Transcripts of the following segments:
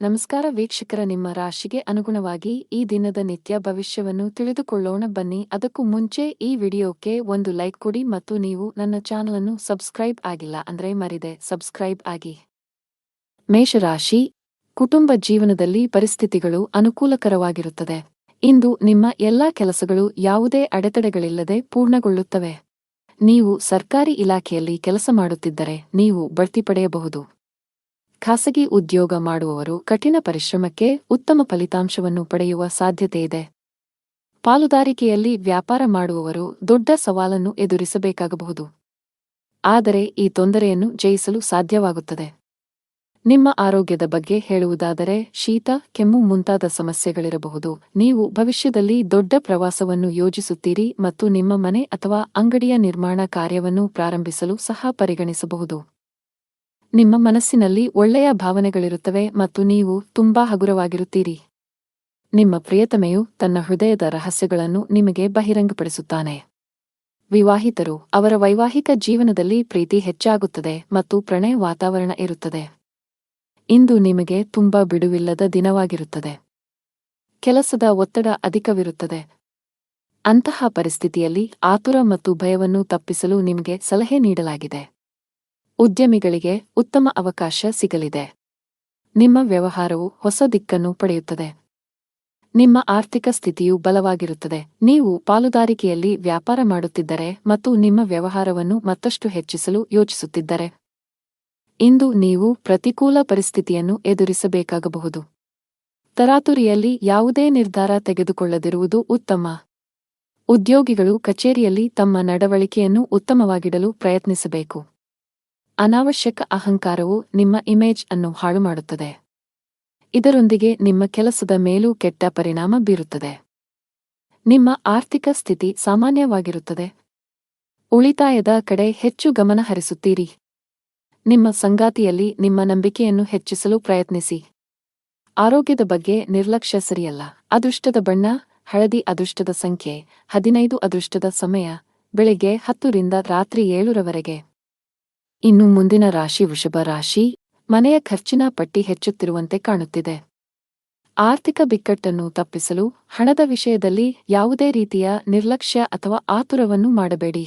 ನಮಸ್ಕಾರ ವೀಕ್ಷಕರ, ನಿಮ್ಮ ರಾಶಿಗೆ ಅನುಗುಣವಾಗಿ ಈ ದಿನದ ನಿತ್ಯ ಭವಿಷ್ಯವನ್ನು ತಿಳಿದುಕೊಳ್ಳೋಣ ಬನ್ನಿ. ಅದಕ್ಕೂ ಮುಂಚೆ ಈ ವಿಡಿಯೋಕ್ಕೆ ಒಂದು ಲೈಕ್ ಕೊಡಿ ಮತ್ತು ನೀವು ನನ್ನ ಚಾನಲ್ ಅನ್ನು ಸಬ್ಸ್ಕ್ರೈಬ್ ಆಗಿಲ್ಲ ಅಂದ್ರೆ ಮರಿದೆ ಸಬ್ಸ್ಕ್ರೈಬ್ ಆಗಿ. ಮೇಷರಾಶಿ, ಕುಟುಂಬ ಜೀವನದಲ್ಲಿ ಪರಿಸ್ಥಿತಿಗಳು ಅನುಕೂಲಕರವಾಗಿರುತ್ತದೆ. ಇಂದು ನಿಮ್ಮ ಎಲ್ಲಾ ಕೆಲಸಗಳು ಯಾವುದೇ ಅಡೆತಡೆಗಳಿಲ್ಲದೆ ಪೂರ್ಣಗೊಳ್ಳುತ್ತವೆ. ನೀವು ಸರ್ಕಾರಿ ಇಲಾಖೆಯಲ್ಲಿ ಕೆಲಸ ಮಾಡುತ್ತಿದ್ದರೆ ನೀವು ಬಡ್ತಿ ಪಡೆಯಬಹುದು. ಖಾಸಗಿ ಉದ್ಯೋಗ ಮಾಡುವವರು ಕಠಿಣ ಪರಿಶ್ರಮಕ್ಕೆ ಉತ್ತಮ ಫಲಿತಾಂಶವನ್ನು ಪಡೆಯುವ ಸಾಧ್ಯತೆಯಿದೆ. ಪಾಲುದಾರಿಕೆಯಲ್ಲಿ ವ್ಯಾಪಾರ ಮಾಡುವವರು ದೊಡ್ಡ ಸವಾಲನ್ನು ಎದುರಿಸಬೇಕಾಗಬಹುದು. ಆದರೆ ಈ ತೊಂದರೆಯನ್ನು ಜಯಿಸಲು ಸಾಧ್ಯವಾಗುತ್ತದೆ. ನಿಮ್ಮ ಆರೋಗ್ಯದ ಬಗ್ಗೆ ಹೇಳುವುದಾದರೆ, ಶೀತ, ಕೆಮ್ಮು ಮುಂತಾದ ಸಮಸ್ಯೆಗಳಿರಬಹುದು. ನೀವು ಭವಿಷ್ಯದಲ್ಲಿ ದೊಡ್ಡ ಪ್ರವಾಸವನ್ನು ಯೋಜಿಸುತ್ತೀರಿ ಮತ್ತು ನಿಮ್ಮ ಮನೆ ಅಥವಾ ಅಂಗಡಿಯ ನಿರ್ಮಾಣ ಕಾರ್ಯವನ್ನು ಪ್ರಾರಂಭಿಸಲು ಸಹ ಪರಿಗಣಿಸಬಹುದು. ನಿಮ್ಮ ಮನಸ್ಸಿನಲ್ಲಿ ಒಳ್ಳೆಯ ಭಾವನೆಗಳಿರುತ್ತವೆ ಮತ್ತು ನೀವು ತುಂಬಾ ಹಗುರವಾಗಿರುತ್ತೀರಿ. ನಿಮ್ಮ ಪ್ರಿಯತಮೆಯು ತನ್ನ ಹೃದಯದ ರಹಸ್ಯಗಳನ್ನು ನಿಮಗೆ ಬಹಿರಂಗಪಡಿಸುತ್ತಾನೆ. ವಿವಾಹಿತರು, ಅವರ ವೈವಾಹಿಕ ಜೀವನದಲ್ಲಿ ಪ್ರೀತಿ ಹೆಚ್ಚಾಗುತ್ತದೆ ಮತ್ತು ಪ್ರಣಯ ವಾತಾವರಣ ಇರುತ್ತದೆ. ಇಂದು ನಿಮಗೆ ತುಂಬಾ ಬಿಡುವಿಲ್ಲದ ದಿನವಾಗಿರುತ್ತದೆ. ಕೆಲಸದ ಒತ್ತಡ ಅಧಿಕವಿರುತ್ತದೆ. ಅಂತಹ ಪರಿಸ್ಥಿತಿಯಲ್ಲಿ ಆತುರ ಮತ್ತು ಭಯವನ್ನು ತಪ್ಪಿಸಲು ನಿಮಗೆ ಸಲಹೆ ನೀಡಲಾಗಿದೆ. ಉದ್ಯಮಿಗಳಿಗೆ ಉತ್ತಮ ಅವಕಾಶ ಸಿಗಲಿದೆ. ನಿಮ್ಮ ವ್ಯವಹಾರವು ಹೊಸ ದಿಕ್ಕನ್ನು ಪಡೆಯುತ್ತದೆ. ನಿಮ್ಮ ಆರ್ಥಿಕ ಸ್ಥಿತಿಯು ಬಲವಾಗಿರುತ್ತದೆ. ನೀವು ಪಾಲುದಾರಿಕೆಯಲ್ಲಿ ವ್ಯಾಪಾರ ಮಾಡುತ್ತಿದ್ದರೆ ಮತ್ತು ನಿಮ್ಮ ವ್ಯವಹಾರವನ್ನು ಮತ್ತಷ್ಟು ಹೆಚ್ಚಿಸಲು ಯೋಚಿಸುತ್ತಿದ್ದರೆ, ಇಂದು ನೀವು ಪ್ರತಿಕೂಲ ಪರಿಸ್ಥಿತಿಯನ್ನು ಎದುರಿಸಬೇಕಾಗಬಹುದು. ತರಾತುರಿಯಲ್ಲಿ ಯಾವುದೇ ನಿರ್ಧಾರ ತೆಗೆದುಕೊಳ್ಳದಿರುವುದು ಉತ್ತಮ. ಉದ್ಯೋಗಿಗಳು ಕಚೇರಿಯಲ್ಲಿ ತಮ್ಮ ನಡವಳಿಕೆಯನ್ನು ಉತ್ತಮವಾಗಿಡಲು ಪ್ರಯತ್ನಿಸಬೇಕು. ಅನಾವಶ್ಯಕ ಅಹಂಕಾರವು ನಿಮ್ಮ ಇಮೇಜ್ ಅನ್ನು ಹಾಳುಮಾಡುತ್ತದೆ. ಇದರೊಂದಿಗೆ ನಿಮ್ಮ ಕೆಲಸದ ಮೇಲೂ ಕೆಟ್ಟ ಪರಿಣಾಮ ಬೀರುತ್ತದೆ. ನಿಮ್ಮ ಆರ್ಥಿಕ ಸ್ಥಿತಿ ಸಾಮಾನ್ಯವಾಗಿರುತ್ತದೆ. ಉಳಿತಾಯದ ಕಡೆ ಹೆಚ್ಚು ಗಮನ ಹರಿಸುತ್ತೀರಿ. ನಿಮ್ಮ ಸಂಗಾತಿಯಲ್ಲಿ ನಿಮ್ಮ ನಂಬಿಕೆಯನ್ನು ಹೆಚ್ಚಿಸಲು ಪ್ರಯತ್ನಿಸಿ. ಆರೋಗ್ಯದ ಬಗ್ಗೆ ನಿರ್ಲಕ್ಷ್ಯ ಸರಿಯಲ್ಲ. ಅದೃಷ್ಟದ ಬಣ್ಣ ಹಳದಿ. ಅದೃಷ್ಟದ ಸಂಖ್ಯೆ 15. ಅದೃಷ್ಟದ ಸಮಯ ಬೆಳಿಗ್ಗೆ 10 ರಿಂದ ರಾತ್ರಿ 7 ರವರೆಗೆ. ಇನ್ನು ಮುಂದಿನ ರಾಶಿ ವೃಷಭ ರಾಶಿ. ಮನೆಯ ಖರ್ಚಿನ ಪಟ್ಟಿ ಹೆಚ್ಚುತ್ತಿರುವಂತೆ ಕಾಣುತ್ತಿದೆ. ಆರ್ಥಿಕ ಬಿಕ್ಕಟ್ಟನ್ನು ತಪ್ಪಿಸಲು ಹಣದ ವಿಷಯದಲ್ಲಿ ಯಾವುದೇ ರೀತಿಯ ನಿರ್ಲಕ್ಷ್ಯ ಅಥವಾ ಆತುರವನ್ನು ಮಾಡಬೇಡಿ.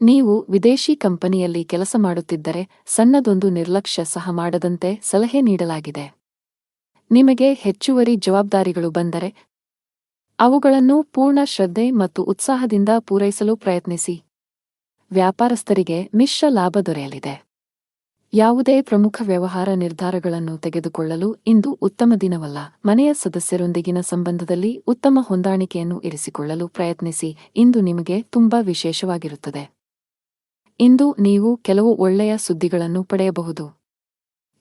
ನೀವು ವಿದೇಶಿ ಕಂಪನಿಯಲ್ಲಿ ಕೆಲಸ ಮಾಡುತ್ತಿದ್ದರೆ ಸಣ್ಣದೊಂದು ನಿರ್ಲಕ್ಷ್ಯ ಸಹ ಮಾಡದಂತೆ ಸಲಹೆ ನೀಡಲಾಗಿದೆ. ನಿಮಗೆ ಹೆಚ್ಚುವರಿ ಜವಾಬ್ದಾರಿಗಳು ಬಂದರೆ ಅವುಗಳನ್ನು ಪೂರ್ಣ ಶ್ರದ್ಧೆ ಮತ್ತು ಉತ್ಸಾಹದಿಂದ ಪೂರೈಸಲು ಪ್ರಯತ್ನಿಸಿ. ವ್ಯಾಪಾರಸ್ಥರಿಗೆ ಮಿಶ್ರ ಲಾಭ ದೊರೆಯಲಿದೆ. ಯಾವುದೇ ಪ್ರಮುಖ ವ್ಯವಹಾರ ನಿರ್ಧಾರಗಳನ್ನು ತೆಗೆದುಕೊಳ್ಳಲು ಇಂದು ಉತ್ತಮ ದಿನವಲ್ಲ. ಮನೆಯ ಸದಸ್ಯರೊಂದಿಗಿನ ಸಂಬಂಧದಲ್ಲಿ ಉತ್ತಮ ಹೊಂದಾಣಿಕೆಯನ್ನು ಇರಿಸಿಕೊಳ್ಳಲು ಪ್ರಯತ್ನಿಸಿ. ಇಂದು ನಿಮಗೆ ತುಂಬಾ ವಿಶೇಷವಾಗಿರುತ್ತದೆ. ಇಂದು ನೀವು ಕೆಲವು ಒಳ್ಳೆಯ ಸುದ್ದಿಗಳನ್ನು ಪಡೆಯಬಹುದು.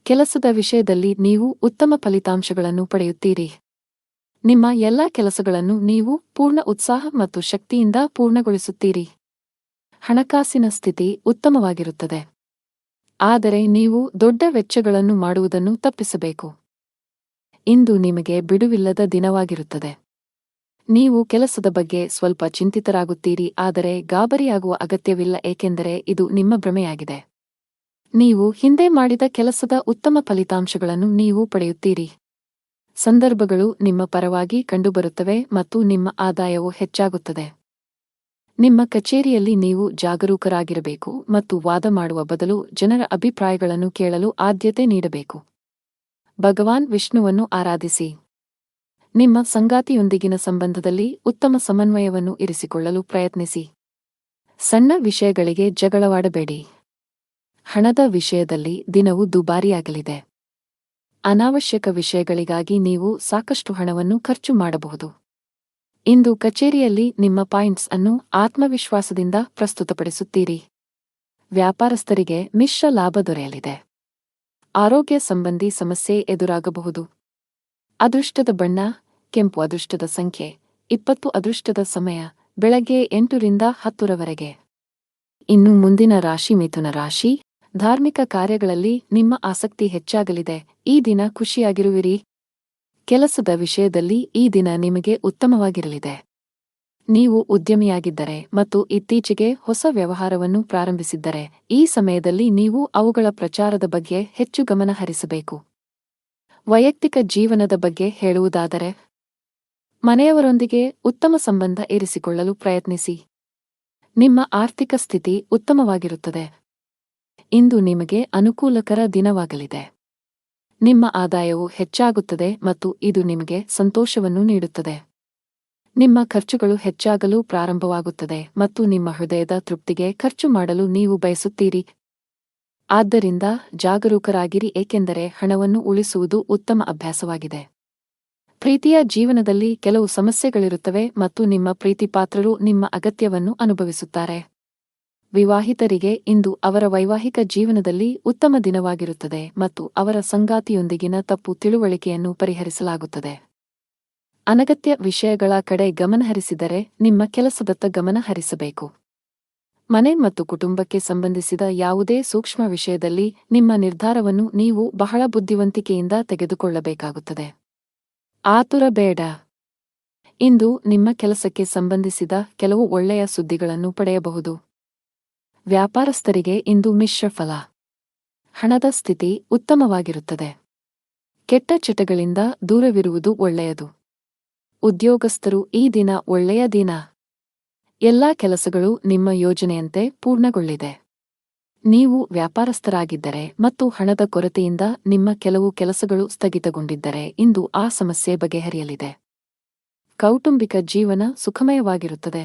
ಕೆಲಸದ ವಿಷಯದಲ್ಲಿ ನೀವು ಉತ್ತಮ ಫಲಿತಾಂಶಗಳನ್ನು ಪಡೆಯುತ್ತೀರಿ. ನಿಮ್ಮ ಎಲ್ಲಾ ಕೆಲಸಗಳನ್ನು ನೀವು ಪೂರ್ಣ ಉತ್ಸಾಹ ಮತ್ತು ಶಕ್ತಿಯಿಂದ ಪೂರ್ಣಗೊಳಿಸುತ್ತೀರಿ. ಹಣಕಾಸಿನ ಸ್ಥಿತಿ ಉತ್ತಮವಾಗಿರುತ್ತದೆ. ಆದರೆ ನೀವು ದೊಡ್ಡ ವೆಚ್ಚಗಳನ್ನು ಮಾಡುವುದನ್ನು ತಪ್ಪಿಸಬೇಕು. ಇಂದು ನಿಮಗೆ ಬಿಡುವಿಲ್ಲದ ದಿನವಾಗಿರುತ್ತದೆ. ನೀವು ಕೆಲಸದ ಬಗ್ಗೆ ಸ್ವಲ್ಪ ಚಿಂತಿತರಾಗುತ್ತೀರಿ, ಆದರೆ ಗಾಬರಿಯಾಗುವ ಅಗತ್ಯವಿಲ್ಲ, ಏಕೆಂದರೆ ಇದು ನಿಮ್ಮ ಭ್ರಮೆಯಾಗಿದೆ. ನೀವು ಹಿಂದೆ ಮಾಡಿದ ಕೆಲಸದ ಉತ್ತಮ ಫಲಿತಾಂಶಗಳನ್ನು ನೀವು ಪಡೆಯುತ್ತೀರಿ. ಸಂದರ್ಭಗಳು ನಿಮ್ಮ ಪರವಾಗಿ ಕಂಡುಬರುತ್ತವೆ ಮತ್ತು ನಿಮ್ಮ ಆದಾಯವು ಹೆಚ್ಚಾಗುತ್ತದೆ. ನಿಮ್ಮ ಕಚೇರಿಯಲ್ಲಿ ನೀವು ಜಾಗರೂಕರಾಗಿರಬೇಕು ಮತ್ತು ವಾದ ಮಾಡುವ ಬದಲು ಜನರ ಅಭಿಪ್ರಾಯಗಳನ್ನು ಕೇಳಲು ಆದ್ಯತೆ ನೀಡಬೇಕು. ಭಗವಾನ್ ವಿಷ್ಣುವನ್ನು ಆರಾಧಿಸಿ. ನಿಮ್ಮ ಸಂಗಾತಿಯೊಂದಿಗಿನ ಸಂಬಂಧದಲ್ಲಿ ಉತ್ತಮ ಸಮನ್ವಯವನ್ನು ಇರಿಸಿಕೊಳ್ಳಲು ಪ್ರಯತ್ನಿಸಿ. ಸಣ್ಣ ವಿಷಯಗಳಿಗೆ ಜಗಳವಾಡಬೇಡಿ. ಹಣದ ವಿಷಯದಲ್ಲಿ ದಿನವು ದುಬಾರಿಯಾಗಲಿದೆ. ಅನಾವಶ್ಯಕ ವಿಷಯಗಳಿಗಾಗಿ ನೀವು ಸಾಕಷ್ಟು ಹಣವನ್ನು ಖರ್ಚು ಮಾಡಬಹುದು. ಇಂದು ಕಚೇರಿಯಲ್ಲಿ ನಿಮ್ಮ ಪಾಯಿಂಟ್ಸ್ ಅನ್ನು ಆತ್ಮವಿಶ್ವಾಸದಿಂದ ಪ್ರಸ್ತುತಪಡಿಸುತ್ತೀರಿ. ವ್ಯಾಪಾರಸ್ಥರಿಗೆ ಮಿಶ್ರ ಲಾಭ ದೊರೆಯಲಿದೆ. ಆರೋಗ್ಯ ಸಂಬಂಧಿ ಸಮಸ್ಯೆ ಎದುರಾಗಬಹುದು. ಅದೃಷ್ಟದ ಬಣ್ಣ ಕೆಂಪು. ಅದೃಷ್ಟದ ಸಂಖ್ಯೆ 20. ಅದೃಷ್ಟದ ಸಮಯ ಬೆಳಗ್ಗೆ 8 ರಿಂದ 10 ರವರೆಗೆ. ಇನ್ನು ಮುಂದಿನ ರಾಶಿ ಮಿಥುನ ರಾಶಿ. ಧಾರ್ಮಿಕ ಕಾರ್ಯಗಳಲ್ಲಿ ನಿಮ್ಮ ಆಸಕ್ತಿ ಹೆಚ್ಚಾಗಲಿದೆ. ಈ ದಿನ ಖುಷಿಯಾಗಿರುವಿರಿ. ಕೆಲಸದ ವಿಷಯದಲ್ಲಿ ಈ ದಿನ ನಿಮಗೆ ಉತ್ತಮವಾಗಿರಲಿದೆ. ನೀವು ಉದ್ಯಮಿಯಾಗಿದ್ದರೆ ಮತ್ತು ಇತ್ತೀಚೆಗೆ ಹೊಸ ವ್ಯವಹಾರವನ್ನು ಪ್ರಾರಂಭಿಸಿದ್ದರೆ ಈ ಸಮಯದಲ್ಲಿ ನೀವು ಅವುಗಳ ಪ್ರಚಾರದ ಬಗ್ಗೆ ಹೆಚ್ಚು ಗಮನ ಹರಿಸಬೇಕು. ವೈಯಕ್ತಿಕ ಜೀವನದ ಬಗ್ಗೆ ಹೇಳುವುದಾದರೆ, ಮನೆಯವರೊಂದಿಗೆ ಉತ್ತಮ ಸಂಬಂಧ ಇರಿಸಿಕೊಳ್ಳಲು ಪ್ರಯತ್ನಿಸಿ. ನಿಮ್ಮ ಆರ್ಥಿಕ ಸ್ಥಿತಿ ಉತ್ತಮವಾಗಿರುತ್ತದೆ. ಇಂದು ನಿಮಗೆ ಅನುಕೂಲಕರ ದಿನವಾಗಲಿದೆ. ನಿಮ್ಮ ಆದಾಯವು ಹೆಚ್ಚಾಗುತ್ತದೆ ಮತ್ತು ಇದು ನಿಮಗೆ ಸಂತೋಷವನ್ನು ನೀಡುತ್ತದೆ. ನಿಮ್ಮ ಖರ್ಚುಗಳು ಹೆಚ್ಚಾಗಲು ಪ್ರಾರಂಭವಾಗುತ್ತದೆ ಮತ್ತು ನಿಮ್ಮ ಹೃದಯದ ತೃಪ್ತಿಗೆ ಖರ್ಚು ಮಾಡಲು ನೀವು ಬಯಸುತ್ತೀರಿ. ಆದ್ದರಿಂದ ಜಾಗರೂಕರಾಗಿರಿ, ಏಕೆಂದರೆ ಹಣವನ್ನು ಉಳಿಸುವುದು ಉತ್ತಮ ಅಭ್ಯಾಸವಾಗಿದೆ. ಪ್ರೀತಿಯ ಜೀವನದಲ್ಲಿ ಕೆಲವು ಸಮಸ್ಯೆಗಳಿರುತ್ತವೆ ಮತ್ತು ನಿಮ್ಮ ಪ್ರೀತಿಪಾತ್ರರು ನಿಮ್ಮ ಅಗತ್ಯವನ್ನು ಅನುಭವಿಸುತ್ತಾರೆ. ವಿವಾಹಿತರಿಗೆ ಇಂದು ಅವರ ವೈವಾಹಿಕ ಜೀವನದಲ್ಲಿ ಉತ್ತಮ ದಿನವಾಗಿರುತ್ತದೆ ಮತ್ತು ಅವರ ಸಂಗಾತಿಯೊಂದಿಗಿನ ತಪ್ಪು ತಿಳುವಳಿಕೆಯನ್ನು ಪರಿಹರಿಸಲಾಗುತ್ತದೆ. ಅನಗತ್ಯ ವಿಷಯಗಳ ಕಡೆ ಗಮನಹರಿಸಿದರೆ ನಿಮ್ಮ ಕೆಲಸದತ್ತ ಗಮನ ಹರಿಸಬೇಕು. ಮನೆ ಮತ್ತು ಕುಟುಂಬಕ್ಕೆ ಸಂಬಂಧಿಸಿದ ಯಾವುದೇ ಸೂಕ್ಷ್ಮ ವಿಷಯದಲ್ಲಿ ನಿಮ್ಮ ನಿರ್ಧಾರವನ್ನು ನೀವು ಬಹಳ ಬುದ್ಧಿವಂತಿಕೆಯಿಂದ ತೆಗೆದುಕೊಳ್ಳಬೇಕಾಗುತ್ತದೆ. ಆತುರ ಬೇಡ. ಇಂದು ನಿಮ್ಮ ಕೆಲಸಕ್ಕೆ ಸಂಬಂಧಿಸಿದ ಕೆಲವು ಒಳ್ಳೆಯ ಸುದ್ದಿಗಳನ್ನು ಪಡೆಯಬಹುದು. ವ್ಯಾಪಾರಸ್ಥರಿಗೆ ಇಂದು ಮಿಶ್ರ ಫಲ. ಹಣದ ಸ್ಥಿತಿ ಉತ್ತಮವಾಗಿರುತ್ತದೆ. ಕೆಟ್ಟ ಚಟಗಳಿಂದ ದೂರವಿರುವುದು ಒಳ್ಳೆಯದು. ಉದ್ಯೋಗಸ್ಥರು ಈ ದಿನ ಒಳ್ಳೆಯ ದಿನ. ಎಲ್ಲಾ ಕೆಲಸಗಳು ನಿಮ್ಮ ಯೋಜನೆಯಂತೆ ಪೂರ್ಣಗೊಳ್ಳಿದೆ. ನೀವು ವ್ಯಾಪಾರಸ್ಥರಾಗಿದ್ದರೆ ಮತ್ತು ಹಣದ ಕೊರತೆಯಿಂದ ನಿಮ್ಮ ಕೆಲವು ಕೆಲಸಗಳು ಸ್ಥಗಿತಗೊಂಡಿದ್ದರೆ ಇಂದು ಆ ಸಮಸ್ಯೆ ಬಗೆಹರಿಯಲಿದೆ. ಕೌಟುಂಬಿಕ ಜೀವನ ಸುಖಮಯವಾಗಿರುತ್ತದೆ.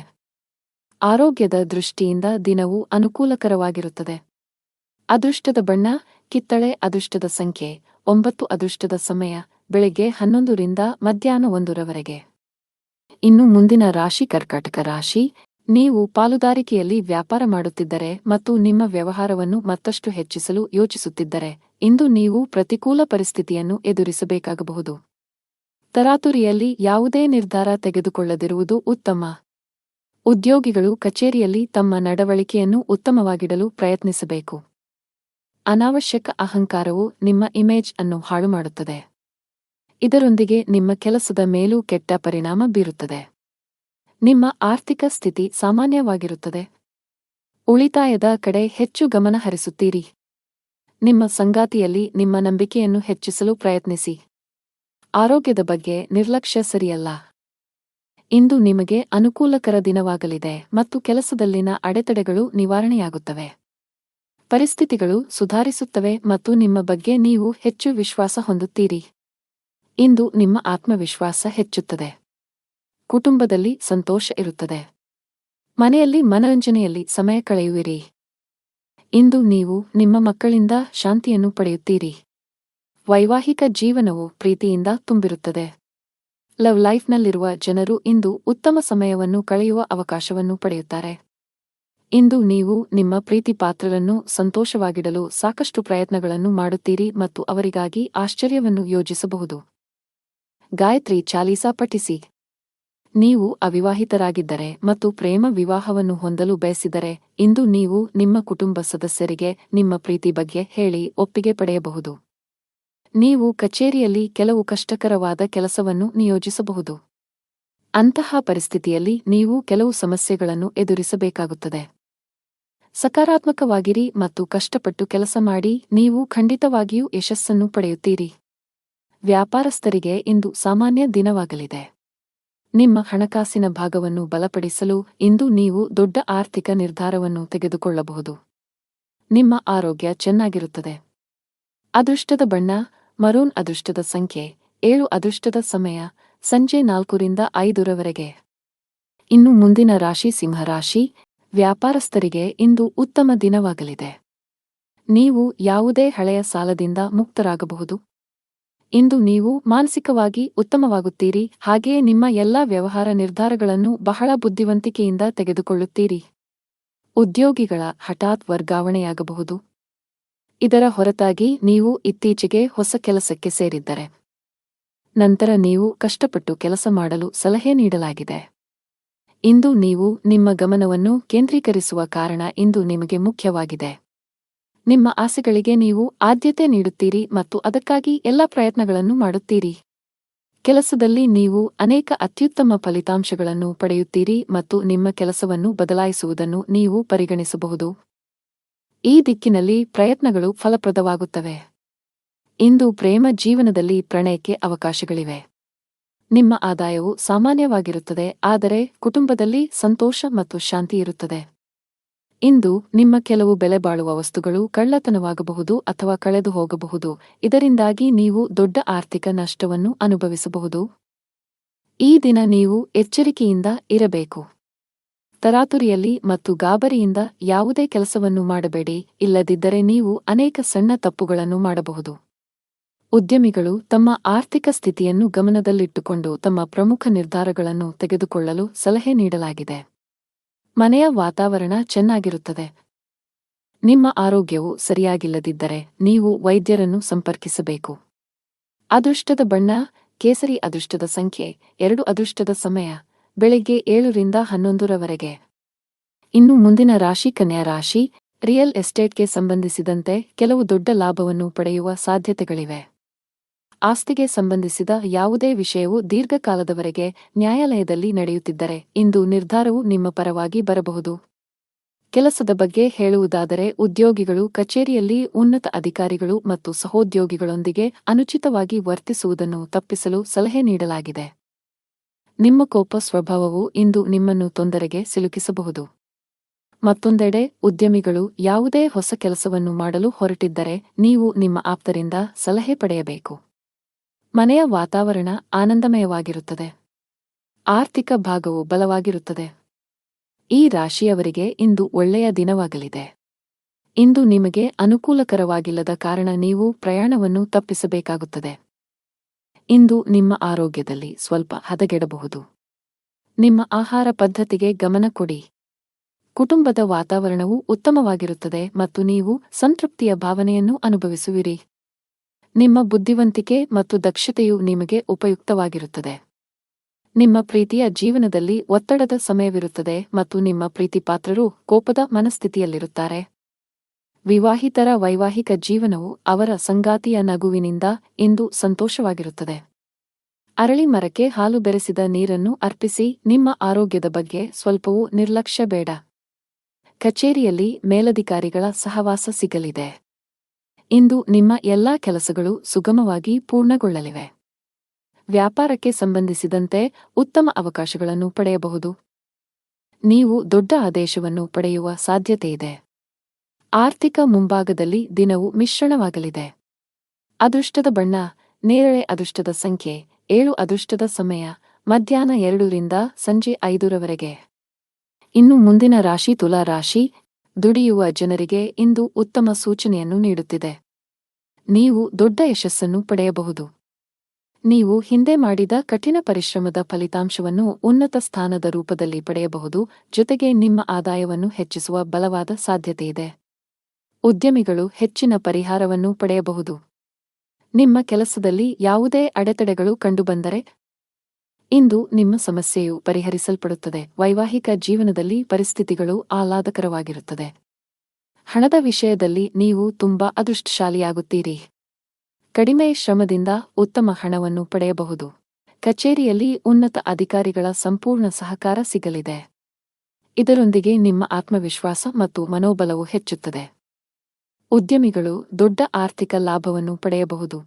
ಆರೋಗ್ಯದ ದೃಷ್ಟಿಯಿಂದ ದಿನವು ಅನುಕೂಲಕರವಾಗಿರುತ್ತದೆ. ಅದೃಷ್ಟದ ಬಣ್ಣ ಕಿತ್ತಳೆ. ಅದೃಷ್ಟದ ಸಂಖ್ಯೆ 9. ಅದೃಷ್ಟದ ಸಮಯ ಬೆಳಗ್ಗೆ 11 ರಿಂದ ಮಧ್ಯಾಹ್ನ 1 ರವರೆಗೆ. ಇನ್ನು ಮುಂದಿನ ರಾಶಿ ಕರ್ಕಾಟಕ ರಾಶಿ. ನೀವು ಪಾಲುದಾರಿಕೆಯಲ್ಲಿ ವ್ಯಾಪಾರ ಮಾಡುತ್ತಿದ್ದರೆ ಮತ್ತು ನಿಮ್ಮ ವ್ಯವಹಾರವನ್ನು ಮತ್ತಷ್ಟು ಹೆಚ್ಚಿಸಲು ಯೋಚಿಸುತ್ತಿದ್ದರೆ ಇಂದು ನೀವು ಪ್ರತಿಕೂಲ ಪರಿಸ್ಥಿತಿಯನ್ನು ಎದುರಿಸಬೇಕಾಗಬಹುದು. ತರಾತುರಿಯಲ್ಲಿ ಯಾವುದೇ ನಿರ್ಧಾರ ತೆಗೆದುಕೊಳ್ಳದಿರುವುದು ಉತ್ತಮ. ಉದ್ಯೋಗಿಗಳು ಕಚೇರಿಯಲ್ಲಿ ತಮ್ಮ ನಡವಳಿಕೆಯನ್ನು ಉತ್ತಮವಾಗಿಡಲು ಪ್ರಯತ್ನಿಸಬೇಕು. ಅನಾವಶ್ಯಕ ಅಹಂಕಾರವು ನಿಮ್ಮ ಇಮೇಜ್ ಅನ್ನು ಹಾಳುಮಾಡುತ್ತದೆ. ಇದರೊಂದಿಗೆ ನಿಮ್ಮ ಕೆಲಸದ ಮೇಲೂ ಕೆಟ್ಟ ಪರಿಣಾಮ ಬೀರುತ್ತದೆ. ನಿಮ್ಮ ಆರ್ಥಿಕ ಸ್ಥಿತಿ ಸಾಮಾನ್ಯವಾಗಿರುತ್ತದೆ. ಉಳಿತಾಯದ ಕಡೆ ಹೆಚ್ಚು ಗಮನ ಹರಿಸುತ್ತೀರಿ. ನಿಮ್ಮ ಸಂಗಾತಿಯಲ್ಲಿ ನಿಮ್ಮ ನಂಬಿಕೆಯನ್ನು ಹೆಚ್ಚಿಸಲು ಪ್ರಯತ್ನಿಸಿ. ಆರೋಗ್ಯದ ಬಗ್ಗೆ ನಿರ್ಲಕ್ಷ್ಯ ಸರಿಯಲ್ಲ. ಇಂದು ನಿಮಗೆ ಅನುಕೂಲಕರ ದಿನವಾಗಲಿದೆ ಮತ್ತು ಕೆಲಸದಲ್ಲಿನ ಅಡೆತಡೆಗಳು ನಿವಾರಣೆಯಾಗುತ್ತವೆ. ಪರಿಸ್ಥಿತಿಗಳು ಸುಧಾರಿಸುತ್ತವೆ ಮತ್ತು ನಿಮ್ಮ ಬಗ್ಗೆ ನೀವು ಹೆಚ್ಚು ವಿಶ್ವಾಸ ಹೊಂದುತ್ತೀರಿ. ಇಂದು ನಿಮ್ಮ ಆತ್ಮವಿಶ್ವಾಸ ಹೆಚ್ಚುತ್ತದೆ. ಕುಟುಂಬದಲ್ಲಿ ಸಂತೋಷ ಇರುತ್ತದೆ. ಮನೆಯಲ್ಲಿ ಮನರಂಜನೆಯಲ್ಲಿ ಸಮಯ ಕಳೆಯುವಿರಿ. ಇಂದು ನೀವು ನಿಮ್ಮ ಮಕ್ಕಳಿಂದ ಶಾಂತಿಯನ್ನು ಪಡೆಯುತ್ತೀರಿ. ವೈವಾಹಿಕ ಜೀವನವು ಪ್ರೀತಿಯಿಂದ ತುಂಬಿರುತ್ತದೆ. ಲವ್ ಲೈಫ್ನಲ್ಲಿರುವ ಜನರು ಇಂದು ಉತ್ತಮ ಸಮಯವನ್ನು ಕಳೆಯುವ ಅವಕಾಶವನ್ನು ಪಡೆಯುತ್ತಾರೆ. ಇಂದು ನೀವು ನಿಮ್ಮ ಪ್ರೀತಿಪಾತ್ರರನ್ನು ಸಂತೋಷವಾಗಿಡಲು ಸಾಕಷ್ಟು ಪ್ರಯತ್ನಗಳನ್ನು ಮಾಡುತ್ತೀರಿ ಮತ್ತು ಅವರಿಗಾಗಿ ಆಶ್ಚರ್ಯವನ್ನು ಯೋಜಿಸಬಹುದು. ಗಾಯತ್ರಿ ಚಾಲೀಸಾ ಪಠಿಸಿ. ನೀವು ಅವಿವಾಹಿತರಾಗಿದ್ದರೆ ಮತ್ತು ಪ್ರೇಮ ವಿವಾಹವನ್ನು ಹೊಂದಲು ಬಯಸಿದರೆ ಇಂದು ನೀವು ನಿಮ್ಮ ಕುಟುಂಬ ಸದಸ್ಯರಿಗೆ ನಿಮ್ಮ ಪ್ರೀತಿ ಬಗ್ಗೆ ಹೇಳಿ ಒಪ್ಪಿಗೆ ಪಡೆಯಬಹುದು. ನೀವು ಕಚೇರಿಯಲ್ಲಿ ಕೆಲವು ಕಷ್ಟಕರವಾದ ಕೆಲಸವನ್ನು ನಿಯೋಜಿಸಬಹುದು. ಅಂತಹ ಪರಿಸ್ಥಿತಿಯಲ್ಲಿ ನೀವು ಕೆಲವು ಸಮಸ್ಯೆಗಳನ್ನು ಎದುರಿಸಬೇಕಾಗುತ್ತದೆ. ಸಕಾರಾತ್ಮಕವಾಗಿರಿ ಮತ್ತು ಕಷ್ಟಪಟ್ಟು ಕೆಲಸ ಮಾಡಿ, ನೀವು ಖಂಡಿತವಾಗಿಯೂ ಯಶಸ್ಸನ್ನು ಪಡೆಯುತ್ತೀರಿ. ವ್ಯಾಪಾರಸ್ಥರಿಗೆ ಇಂದು ಸಾಮಾನ್ಯ ದಿನವಾಗಲಿದೆ. ನಿಮ್ಮ ಹಣಕಾಸಿನ ಭಾಗವನ್ನು ಬಲಪಡಿಸಲು ಇಂದು ನೀವು ದೊಡ್ಡ ಆರ್ಥಿಕ ನಿರ್ಧಾರವನ್ನು ತೆಗೆದುಕೊಳ್ಳಬಹುದು. ನಿಮ್ಮ ಆರೋಗ್ಯ ಚೆನ್ನಾಗಿರುತ್ತದೆ. ಅದೃಷ್ಟದ ಬಣ್ಣ ಮರೂನ್. ಅದೃಷ್ಟದ ಸಂಖ್ಯೆ 7. ಅದೃಷ್ಟದ ಸಮಯ ಸಂಜೆ 4 ರಿಂದ 5 ರವರೆಗೆ. ಇನ್ನು ಮುಂದಿನ ರಾಶಿ ಸಿಂಹರಾಶಿ. ವ್ಯಾಪಾರಸ್ಥರಿಗೆ ಇಂದು ಉತ್ತಮ ದಿನವಾಗಲಿದೆ. ನೀವು ಯಾವುದೇ ಹಳೆಯ ಸಾಲದಿಂದ ಮುಕ್ತರಾಗಬಹುದು. ಇಂದು ನೀವು ಮಾನಸಿಕವಾಗಿ ಉತ್ತಮವಾಗುತ್ತೀರಿ, ಹಾಗೆಯೇ ನಿಮ್ಮ ಎಲ್ಲಾ ವ್ಯವಹಾರ ನಿರ್ಧಾರಗಳನ್ನು ಬಹಳ ಬುದ್ಧಿವಂತಿಕೆಯಿಂದ ತೆಗೆದುಕೊಳ್ಳುತ್ತೀರಿ. ಉದ್ಯೋಗಿಗಳ ಹಠಾತ್ ವರ್ಗಾವಣೆಯಾಗಬಹುದು. ಇದರ ಹೊರತಾಗಿ ನೀವು ಇತ್ತೀಚೆಗೆ ಹೊಸ ಕೆಲಸಕ್ಕೆ ಸೇರಿದ್ದರೆ ನಂತರ ನೀವು ಕಷ್ಟಪಟ್ಟು ಕೆಲಸ ಮಾಡಲು ಸಲಹೆ ನೀಡಲಾಗಿದೆ. ಇಂದು ನೀವು ನಿಮ್ಮ ಗಮನವನ್ನು ಕೇಂದ್ರೀಕರಿಸುವ ಕಾರಣ ಇಂದು ನಿಮಗೆ ಮುಖ್ಯವಾಗಿದೆ. ನಿಮ್ಮ ಆಸೆಗಳಿಗೆ ನೀವು ಆದ್ಯತೆ ನೀಡುತ್ತೀರಿ ಮತ್ತು ಅದಕ್ಕಾಗಿ ಎಲ್ಲ ಪ್ರಯತ್ನಗಳನ್ನು ಮಾಡುತ್ತೀರಿ. ಕೆಲಸದಲ್ಲಿ ನೀವು ಅನೇಕ ಅತ್ಯುತ್ತಮ ಫಲಿತಾಂಶಗಳನ್ನು ಪಡೆಯುತ್ತೀರಿ ಮತ್ತು ನಿಮ್ಮ ಕೆಲಸವನ್ನು ಬದಲಾಯಿಸುವುದನ್ನು ನೀವು ಪರಿಗಣಿಸಬಹುದು. ಈ ದಿಕ್ಕಿನಲ್ಲಿ ಪ್ರಯತ್ನಗಳು ಫಲಪ್ರದವಾಗುತ್ತವೆ. ಇಂದು ಪ್ರೇಮ ಜೀವನದಲ್ಲಿ ಪ್ರಣಯಕ್ಕೆ ಅವಕಾಶಗಳಿವೆ. ನಿಮ್ಮ ಆದಾಯವು ಸಾಮಾನ್ಯವಾಗಿರುತ್ತದೆ, ಆದರೆ ಕುಟುಂಬದಲ್ಲಿ ಸಂತೋಷ ಮತ್ತು ಶಾಂತಿ ಇರುತ್ತದೆ. ಇಂದು ನಿಮ್ಮ ಕೆಲವು ಬೆಲೆಬಾಳುವ ವಸ್ತುಗಳು ಕಳ್ಳತನವಾಗಬಹುದು ಅಥವಾ ಕಳೆದು ಹೋಗಬಹುದು, ಇದರಿಂದಾಗಿ ನೀವು ದೊಡ್ಡ ಆರ್ಥಿಕ ನಷ್ಟವನ್ನು ಅನುಭವಿಸಬಹುದು. ಈ ದಿನ ನೀವು ಎಚ್ಚರಿಕೆಯಿಂದ ಇರಬೇಕು. ತರಾತುರಿಯಲ್ಲಿ ಮತ್ತು ಗಾಬರಿಯಿಂದ ಯಾವುದೇ ಕೆಲಸವನ್ನು ಮಾಡಬೇಡಿ, ಇಲ್ಲದಿದ್ದರೆ ನೀವು ಅನೇಕ ಸಣ್ಣ ತಪ್ಪುಗಳನ್ನು ಮಾಡಬಹುದು. ಉದ್ಯಮಿಗಳು ತಮ್ಮ ಆರ್ಥಿಕ ಸ್ಥಿತಿಯನ್ನು ಗಮನದಲ್ಲಿಟ್ಟುಕೊಂಡು ತಮ್ಮ ಪ್ರಮುಖ ನಿರ್ಧಾರಗಳನ್ನು ತೆಗೆದುಕೊಳ್ಳಲು ಸಲಹೆ ನೀಡಲಾಗಿದೆ. ಮನೆಯ ವಾತಾವರಣ ಚೆನ್ನಾಗಿರುತ್ತದೆ. ನಿಮ್ಮ ಆರೋಗ್ಯವು ಸರಿಯಾಗಿಲ್ಲದಿದ್ದರೆ ನೀವು ವೈದ್ಯರನ್ನು ಸಂಪರ್ಕಿಸಬೇಕು. ಅದೃಷ್ಟದ ಬಣ್ಣ ಕೇಸರಿ. ಅದೃಷ್ಟದ ಸಂಖ್ಯೆ 2. ಅದೃಷ್ಟದ ಸಮಯ ಬೆಳಿಗ್ಗೆ 7 ರಿಂದ 11 ರವರೆಗೆ. ಇನ್ನು ಮುಂದಿನ ರಾಶಿ ಕನ್ಯಾ ರಾಶಿ. ರಿಯಲ್ ಎಸ್ಟೇಟ್ಗೆ ಸಂಬಂಧಿಸಿದಂತೆ ಕೆಲವು ದೊಡ್ಡ ಲಾಭವನ್ನು ಪಡೆಯುವ ಸಾಧ್ಯತೆಗಳಿವೆ. ಆಸ್ತಿಗೆ ಸಂಬಂಧಿಸಿದ ಯಾವುದೇ ವಿಷಯವು ದೀರ್ಘಕಾಲದವರೆಗೆ ನ್ಯಾಯಾಲಯದಲ್ಲಿ ನಡೆಯುತ್ತಿದ್ದರೆ ಇಂದು ನಿರ್ಧಾರವು ನಿಮ್ಮ ಪರವಾಗಿ ಬರಬಹುದು. ಕೆಲಸದ ಬಗ್ಗೆ ಹೇಳುವುದಾದರೆ, ಉದ್ಯೋಗಿಗಳು ಕಚೇರಿಯಲ್ಲಿ ಉನ್ನತ ಅಧಿಕಾರಿಗಳು ಮತ್ತು ಸಹೋದ್ಯೋಗಿಗಳೊಂದಿಗೆ ಅನುಚಿತವಾಗಿ ವರ್ತಿಸುವುದನ್ನು ತಪ್ಪಿಸಲು ಸಲಹೆ ನೀಡಲಾಗಿದೆ. ನಿಮ್ಮ ಕೋಪ ಸ್ವಭಾವವು ಇಂದು ನಿಮ್ಮನ್ನು ತೊಂದರೆಗೆ ಸಿಲುಕಿಸಬಹುದು. ಮತ್ತೊಂದೆಡೆ, ಉದ್ಯಮಿಗಳು ಯಾವುದೇ ಹೊಸ ಕೆಲಸವನ್ನು ಮಾಡಲು ಹೊರಟಿದ್ದರೆ ನೀವು ನಿಮ್ಮ ಆಪ್ತರಿಂದ ಸಲಹೆ ಪಡೆಯಬೇಕು. ಮನೆಯ ವಾತಾವರಣ ಆನಂದಮಯವಾಗಿರುತ್ತದೆ. ಆರ್ಥಿಕ ಭಾಗವು ಬಲವಾಗಿರುತ್ತದೆ. ಈ ರಾಶಿಯವರಿಗೆ ಇಂದು ಒಳ್ಳೆಯ ದಿನವಾಗಲಿದೆ. ಇಂದು ನಿಮಗೆ ಅನುಕೂಲಕರವಾಗಿಲ್ಲದ ಕಾರಣ ನೀವು ಪ್ರಯಾಣವನ್ನು ತಪ್ಪಿಸಬೇಕಾಗುತ್ತದೆ. ಇಂದು ನಿಮ್ಮ ಆರೋಗ್ಯದಲ್ಲಿ ಸ್ವಲ್ಪ ಹದಗೆಡಬಹುದು. ನಿಮ್ಮ ಆಹಾರ ಪದ್ಧತಿಗೆ ಗಮನ ಕೊಡಿ. ಕುಟುಂಬದ ವಾತಾವರಣವು ಉತ್ತಮವಾಗಿರುತ್ತದೆ ಮತ್ತು ನೀವು ಸಂತೃಪ್ತಿಯ ಭಾವನೆಯನ್ನು ಅನುಭವಿಸುವಿರಿ. ನಿಮ್ಮ ಬುದ್ಧಿವಂತಿಕೆ ಮತ್ತು ದಕ್ಷತೆಯು ನಿಮಗೆ ಉಪಯುಕ್ತವಾಗಿರುತ್ತದೆ. ನಿಮ್ಮ ಪ್ರೀತಿಯ ಜೀವನದಲ್ಲಿ ಒತ್ತಡದ ಸಮಯವಿರುತ್ತದೆ ಮತ್ತು ನಿಮ್ಮ ಪ್ರೀತಿಪಾತ್ರರು ಕೋಪದ ಮನಸ್ಥಿತಿಯಲ್ಲಿರುತ್ತಾರೆ. ವಿವಾಹಿತರ ವೈವಾಹಿಕ ಜೀವನವು ಅವರ ಸಂಗಾತಿಯ ನಗುವಿನಿಂದ ಇಂದು ಸಂತೋಷವಾಗಿರುತ್ತದೆ. ಅರಳಿ ಮರಕ್ಕೆ ಹಾಲು ಬೆರೆಸಿದ ನೀರನ್ನು ಅರ್ಪಿಸಿ. ನಿಮ್ಮ ಆರೋಗ್ಯದ ಬಗ್ಗೆ ಸ್ವಲ್ಪವೂ ನಿರ್ಲಕ್ಷ್ಯ ಬೇಡ. ಕಚೇರಿಯಲ್ಲಿ ಮೇಲಧಿಕಾರಿಗಳ ಸಹವಾಸ ಸಿಗಲಿದೆ. ಇಂದು ನಿಮ್ಮ ಎಲ್ಲಾ ಕೆಲಸಗಳು ಸುಗಮವಾಗಿ ಪೂರ್ಣಗೊಳ್ಳಲಿವೆ. ವ್ಯಾಪಾರಕ್ಕೆ ಸಂಬಂಧಿಸಿದಂತೆ ಉತ್ತಮ ಅವಕಾಶಗಳನ್ನು ಪಡೆಯಬಹುದು. ನೀವು ದೊಡ್ಡ ಆದೇಶವನ್ನು ಪಡೆಯುವ ಸಾಧ್ಯತೆಯಿದೆ. ಆರ್ಥಿಕ ಮುಂಭಾಗದಲ್ಲಿ ದಿನವು ಮಿಶ್ರಣವಾಗಲಿದೆ. ಅದೃಷ್ಟದ ಬಣ್ಣ ನೇರಳೆ. ಅದೃಷ್ಟದ ಸಂಖ್ಯೆ 7. ಅದೃಷ್ಟದ ಸಮಯ ಮಧ್ಯಾಹ್ನ 2 ರಿಂದ ಸಂಜೆ 5 ರವರೆಗೆ. ಇನ್ನು ಮುಂದಿನ ರಾಶಿ ತುಲಾ ರಾಶಿ. ದುಡಿಯುವ ಜನರಿಗೆ ಇಂದು ಉತ್ತಮ ಸೂಚನೆಯನ್ನು ನೀಡುತ್ತಿದೆ. ನೀವು ದೊಡ್ಡ ಯಶಸ್ಸನ್ನು ಪಡೆಯಬಹುದು. ನೀವು ಹಿಂದೆ ಮಾಡಿದ ಕಠಿಣ ಪರಿಶ್ರಮದ ಫಲಿತಾಂಶವನ್ನು ಉನ್ನತ ಸ್ಥಾನದ ರೂಪದಲ್ಲಿ ಪಡೆಯಬಹುದು. ಜೊತೆಗೆ ನಿಮ್ಮ ಆದಾಯವನ್ನು ಹೆಚ್ಚಿಸುವ ಬಲವಾದ ಸಾಧ್ಯತೆಯಿದೆ. ಉದ್ಯಮಿಗಳು ಹೆಚ್ಚಿನ ಪರಿಹಾರವನ್ನು ಪಡೆಯಬಹುದು. ನಿಮ್ಮ ಕೆಲಸದಲ್ಲಿ ಯಾವುದೇ ಅಡೆತಡೆಗಳು ಕಂಡುಬಂದರೆ ಇಂದು ನಿಮ್ಮ ಸಮಸ್ಯೆಯು ಪರಿಹರಿಸಲ್ಪಡುತ್ತದೆ. ವೈವಾಹಿಕ ಜೀವನದಲ್ಲಿ ಪರಿಸ್ಥಿತಿಗಳು ಆಹ್ಲಾದಕರವಾಗಿರುತ್ತದೆ. ಹಣದ ವಿಷಯದಲ್ಲಿ ನೀವು ತುಂಬಾ ಅದೃಷ್ಟಶಾಲಿಯಾಗುತ್ತೀರಿ. ಕಡಿಮೆ ಶ್ರಮದಿಂದ ಉತ್ತಮ ಹಣವನ್ನು ಪಡೆಯಬಹುದು. ಕಚೇರಿಯಲ್ಲಿ ಉನ್ನತ ಅಧಿಕಾರಿಗಳ ಸಂಪೂರ್ಣ ಸಹಕಾರ ಸಿಗಲಿದೆ. ಇದರೊಂದಿಗೆ ನಿಮ್ಮ ಆತ್ಮವಿಶ್ವಾಸ ಮತ್ತು ಮನೋಬಲವು ಹೆಚ್ಚುತ್ತದೆ. ಉದ್ಯಮಿಗಳು ದೊಡ್ಡ ಆರ್ಥಿಕ ಲಾಭವನ್ನು ಪಡೆಯಬಹುದು.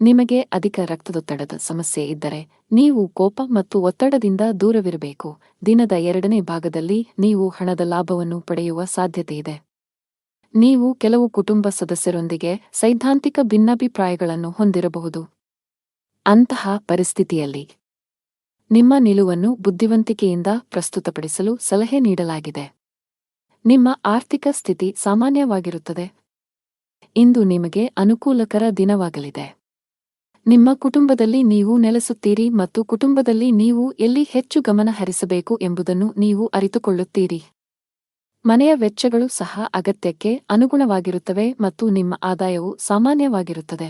ನಿಮಗೆ ಅಧಿಕ ರಕ್ತದೊತ್ತಡದ ಸಮಸ್ಯೆ ಇದ್ದರೆ ನೀವು ಕೋಪ ಮತ್ತು ಒತ್ತಡದಿಂದ ದೂರವಿರಬೇಕು. ದಿನದ 2ನೇ ಭಾಗದಲ್ಲಿ ನೀವು ಹಣದ ಲಾಭವನ್ನು ಪಡೆಯುವ ಸಾಧ್ಯತೆಯಿದೆ. ನೀವು ಕೆಲವು ಕುಟುಂಬ ಸದಸ್ಯರೊಂದಿಗೆ ಸೈದ್ಧಾಂತಿಕ ಭಿನ್ನಾಭಿಪ್ರಾಯಗಳನ್ನು ಹೊಂದಿರಬಹುದು. ಅಂತಹ ಪರಿಸ್ಥಿತಿಯಲ್ಲಿ ನಿಮ್ಮ ನಿಲುವನ್ನು ಬುದ್ಧಿವಂತಿಕೆಯಿಂದ ಪ್ರಸ್ತುತಪಡಿಸಲು ಸಲಹೆ ನೀಡಲಾಗಿದೆ. ನಿಮ್ಮ ಆರ್ಥಿಕ ಸ್ಥಿತಿ ಸಾಮಾನ್ಯವಾಗಿರುತ್ತದೆ. ಇಂದು ನಿಮಗೆ ಅನುಕೂಲಕರ ದಿನವಾಗಲಿದೆ. ನಿಮ್ಮ ಕುಟುಂಬದಲ್ಲಿ ನೀವು ನೆಲೆಸುತ್ತೀರಿ ಮತ್ತು ಕುಟುಂಬದಲ್ಲಿ ನೀವು ಎಲ್ಲಿ ಹೆಚ್ಚು ಗಮನ ಹರಿಸಬೇಕು ಎಂಬುದನ್ನು ನೀವು ಅರಿತುಕೊಳ್ಳುತ್ತೀರಿ. ಮನೆಯ ವೆಚ್ಚಗಳು ಸಹ ಅಗತ್ಯಕ್ಕೆ ಅನುಗುಣವಾಗಿರುತ್ತವೆ ಮತ್ತು ನಿಮ್ಮ ಆದಾಯವು ಸಾಮಾನ್ಯವಾಗಿರುತ್ತದೆ.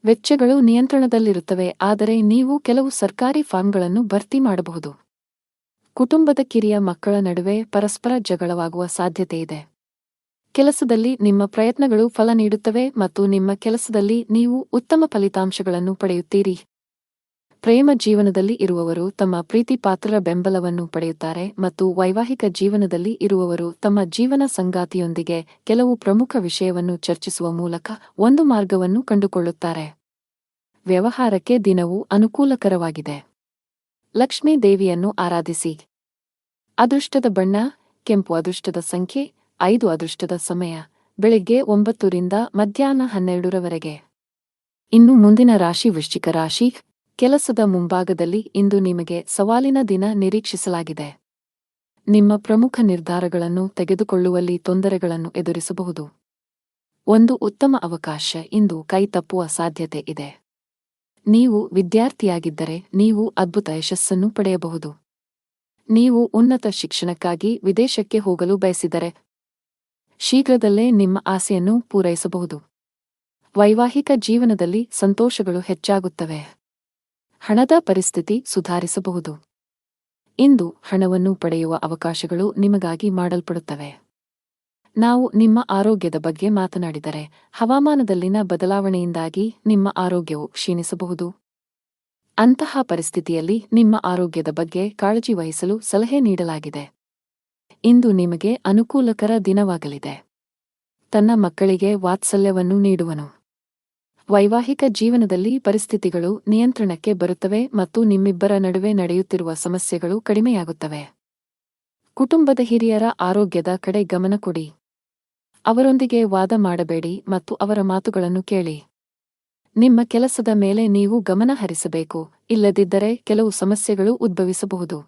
ವೆಚ್ಚಗಳು ನಿಯಂತ್ರಣದಲ್ಲಿರುತ್ತವೆ, ಆದರೆ ನೀವು ಕೆಲವು ಸರ್ಕಾರಿ ಫಾರ್ಮ್ಗಳನ್ನು ಭರ್ತಿ ಮಾಡಬಹುದು. ಕುಟುಂಬದ ಕಿರಿಯ ಮಕ್ಕಳ ನಡುವೆ ಪರಸ್ಪರ ಜಗಳವಾಗುವ ಸಾಧ್ಯತೆಯಿದೆ. ಕೆಲಸದಲ್ಲಿ ನಿಮ್ಮ ಪ್ರಯತ್ನಗಳು ಫಲ ನೀಡುತ್ತವೆ ಮತ್ತು ನಿಮ್ಮ ಕೆಲಸದಲ್ಲಿ ನೀವು ಉತ್ತಮ ಫಲಿತಾಂಶಗಳನ್ನು ಪಡೆಯುತ್ತೀರಿ. ಪ್ರೇಮ ಜೀವನದಲ್ಲಿ ಇರುವವರು ತಮ್ಮ ಪ್ರೀತಿಪಾತ್ರರ ಬೆಂಬಲವನ್ನು ಪಡೆಯುತ್ತಾರೆ ಮತ್ತು ವೈವಾಹಿಕ ಜೀವನದಲ್ಲಿ ಇರುವವರು ತಮ್ಮ ಜೀವನ ಸಂಗಾತಿಯೊಂದಿಗೆ ಕೆಲವು ಪ್ರಮುಖ ವಿಷಯವನ್ನು ಚರ್ಚಿಸುವ ಮೂಲಕ ಒಂದು ಮಾರ್ಗವನ್ನು ಕಂಡುಕೊಳ್ಳುತ್ತಾರೆ. ವ್ಯವಹಾರಕ್ಕೆ ದಿನವು ಅನುಕೂಲಕರವಾಗಿದೆ. ಲಕ್ಷ್ಮೀ ದೇವಿಯನ್ನು ಆರಾಧಿಸಿ. ಅದೃಷ್ಟದ ಬಣ್ಣ ಕೆಂಪು. ಅದೃಷ್ಟದ ಸಂಖ್ಯೆ 5. ಅದೃಷ್ಟದ ಸಮಯ ಬೆಳಗ್ಗೆ 9 ರಿಂದ ಮಧ್ಯಾಹ್ನ 12 ಇನ್ನು ಮುಂದಿನ ರಾಶಿ ವೃಶ್ಚಿಕ ರಾಶಿ. ಕೆಲಸದ ಮುಂಭಾಗದಲ್ಲಿ ಇಂದು ನಿಮಗೆ ಸವಾಲಿನ ದಿನ ನಿರೀಕ್ಷಿಸಲಾಗಿದೆ. ನಿಮ್ಮ ಪ್ರಮುಖ ನಿರ್ಧಾರಗಳನ್ನು ತೆಗೆದುಕೊಳ್ಳುವಲ್ಲಿ ತೊಂದರೆಗಳನ್ನು ಎದುರಿಸಬಹುದು. ಒಂದು ಉತ್ತಮ ಅವಕಾಶ ಇಂದು ಕೈತಪ್ಪುವ ಸಾಧ್ಯತೆ ಇದೆ. ನೀವು ವಿದ್ಯಾರ್ಥಿಯಾಗಿದ್ದರೆ ನೀವು ಅದ್ಭುತ ಯಶಸ್ಸನ್ನು ಪಡೆಯಬಹುದು. ನೀವು ಉನ್ನತ ಶಿಕ್ಷಣಕ್ಕಾಗಿ ವಿದೇಶಕ್ಕೆ ಹೋಗಲು ಬಯಸಿದರೆ ಶೀಘ್ರದಲ್ಲೇ ನಿಮ್ಮ ಆಸೆಯನ್ನು ಪೂರೈಸಬಹುದು. ವೈವಾಹಿಕ ಜೀವನದಲ್ಲಿ ಸಂತೋಷಗಳು ಹೆಚ್ಚಾಗುತ್ತವೆ. ಹಣದ ಪರಿಸ್ಥಿತಿ ಸುಧಾರಿಸಬಹುದು. ಇಂದು ಹಣವನ್ನು ಪಡೆಯುವ ಅವಕಾಶಗಳು ನಿಮಗಾಗಿ ಮಾಡಲ್ಪಡುತ್ತವೆ. ನಾವು ನಿಮ್ಮ ಆರೋಗ್ಯದ ಬಗ್ಗೆ ಮಾತನಾಡಿದರೆ ಹವಾಮಾನದಲ್ಲಿನ ಬದಲಾವಣೆಯಿಂದಾಗಿ ನಿಮ್ಮ ಆರೋಗ್ಯವು ಕ್ಷೀಣಿಸಬಹುದು. ಅಂತಹ ಪರಿಸ್ಥಿತಿಯಲ್ಲಿ ನಿಮ್ಮ ಆರೋಗ್ಯದ ಬಗ್ಗೆ ಕಾಳಜಿ ವಹಿಸಲು ಸಲಹೆ ನೀಡಲಾಗಿದೆ. ಇಂದು ನಿಮಗೆ ಅನುಕೂಲಕರ ದಿನವಾಗಲಿದೆ. ತನ್ನ ಮಕ್ಕಳಿಗೆ ವಾತ್ಸಲ್ಯವನ್ನು ನೀಡುವನು. ವೈವಾಹಿಕ ಜೀವನದಲ್ಲಿ ಪರಿಸ್ಥಿತಿಗಳು ನಿಯಂತ್ರಣಕ್ಕೆ ಬರುತ್ತವೆ ಮತ್ತು ನಿಮ್ಮಿಬ್ಬರ ನಡುವೆ ನಡೆಯುತ್ತಿರುವ ಸಮಸ್ಯೆಗಳು ಕಡಿಮೆಯಾಗುತ್ತವೆ. ಕುಟುಂಬದ ಹಿರಿಯರ ಆರೋಗ್ಯದ ಕಡೆ ಗಮನ ಕೊಡಿ. ಅವರೊಂದಿಗೆ ವಾದ ಮಾಡಬೇಡಿ ಮತ್ತು ಅವರ ಮಾತುಗಳನ್ನು ಕೇಳಿ. ನಿಮ್ಮ ಕೆಲಸದ ಮೇಲೆ ನೀವು ಗಮನ ಹರಿಸಬೇಕು, ಇಲ್ಲದಿದ್ದರೆ ಕೆಲವು ಸಮಸ್ಯೆಗಳು ಉದ್ಭವಿಸಬಹುದು.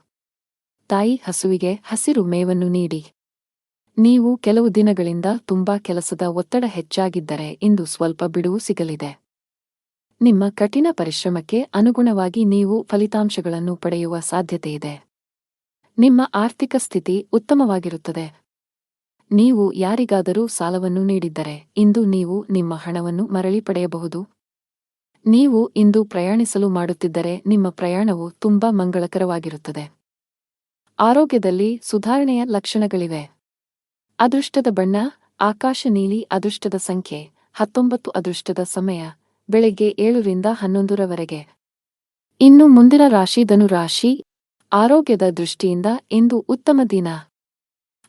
ತಾಯಿ ಹಸುವಿಗೆ ಹಸಿರು ಮೇವನ್ನು ನೀಡಿ. ನೀವು ಕೆಲವು ದಿನಗಳಿಂದ ತುಂಬಾ ಕೆಲಸದ ಒತ್ತಡ ಹೆಚ್ಚಾಗಿದ್ದರೆ ಇಂದು ಸ್ವಲ್ಪ ಬಿಡುವು ಸಿಗಲಿದೆ. ನಿಮ್ಮ ಕಠಿಣ ಪರಿಶ್ರಮಕ್ಕೆ ಅನುಗುಣವಾಗಿ ನೀವು ಫಲಿತಾಂಶಗಳನ್ನು ಪಡೆಯುವ ಸಾಧ್ಯತೆಯಿದೆ. ನಿಮ್ಮ ಆರ್ಥಿಕ ಸ್ಥಿತಿ ಉತ್ತಮವಾಗಿರುತ್ತದೆ. ನೀವು ಯಾರಿಗಾದರೂ ಸಾಲವನ್ನು ನೀಡಿದ್ದರೆ ಇಂದು ನೀವು ನಿಮ್ಮ ಹಣವನ್ನು ಮರಳಿ ಪಡೆಯಬಹುದು. ನೀವು ಇಂದು ಪ್ರಯಾಣಿಸಲು ಮಾಡುತ್ತಿದ್ದರೆ ನಿಮ್ಮ ಪ್ರಯಾಣವು ತುಂಬಾ ಮಂಗಳಕರವಾಗಿರುತ್ತದೆ. ಆರೋಗ್ಯದಲ್ಲಿ ಸುಧಾರಣೆಯ ಲಕ್ಷಣಗಳಿವೆ. ಅದೃಷ್ಟದ ಬಣ್ಣ ಆಕಾಶ ನೀಲಿ. ಅದೃಷ್ಟದ ಸಂಖ್ಯೆ 19. ಅದೃಷ್ಟದ ಸಮಯ ಬೆಳಗ್ಗೆ 7 ರಿಂದ 11 ಇನ್ನು ಮುಂದಿನ ರಾಶಿ ಧನು ರಾಶಿ. ಆರೋಗ್ಯದ ದೃಷ್ಟಿಯಿಂದ ಇಂದು ಉತ್ತಮ ದಿನ.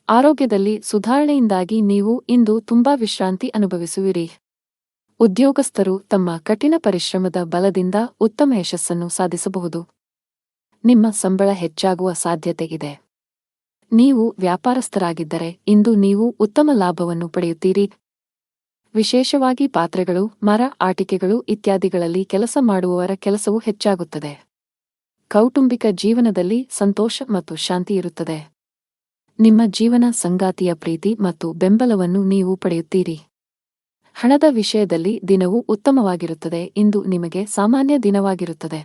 ಆರೋಗ್ಯದಲ್ಲಿ ಸುಧಾರಣೆಯಿಂದಾಗಿ ನೀವು ಇಂದು ತುಂಬಾ ವಿಶ್ರಾಂತಿ ಅನುಭವಿಸುವಿರಿ. ಉದ್ಯೋಗಸ್ಥರು ತಮ್ಮ ಕಠಿಣ ಪರಿಶ್ರಮದ ಬಲದಿಂದ ಉತ್ತಮ ಯಶಸ್ಸನ್ನು ಸಾಧಿಸಬಹುದು. ನಿಮ್ಮ ಸಂಬಳ ಹೆಚ್ಚಾಗುವ ಸಾಧ್ಯತೆ ಇದೆ. ನೀವು ವ್ಯಾಪಾರಸ್ಥರಾಗಿದ್ದರೆ ಇಂದು ನೀವು ಉತ್ತಮ ಲಾಭವನ್ನು ಪಡೆಯುತ್ತೀರಿ. ವಿಶೇಷವಾಗಿ ಪಾತ್ರೆಗಳು, ಮರ, ಆಟಿಕೆಗಳು ಇತ್ಯಾದಿಗಳಲ್ಲಿ ಕೆಲಸ ಮಾಡುವವರ ಕೆಲಸವು ಹೆಚ್ಚಾಗುತ್ತದೆ. ಕೌಟುಂಬಿಕ ಜೀವನದಲ್ಲಿ ಸಂತೋಷ ಮತ್ತು ಶಾಂತಿ ಇರುತ್ತದೆ. ನಿಮ್ಮ ಜೀವನ ಸಂಗಾತಿಯ ಪ್ರೀತಿ ಮತ್ತು ಬೆಂಬಲವನ್ನು ನೀವು ಪಡೆಯುತ್ತೀರಿ. ಹಣದ ವಿಷಯದಲ್ಲಿ ದಿನವು ಉತ್ತಮವಾಗಿರುತ್ತದೆ. ಇಂದು ನಿಮಗೆ ಸಾಮಾನ್ಯ ದಿನವಾಗಿರುತ್ತದೆ.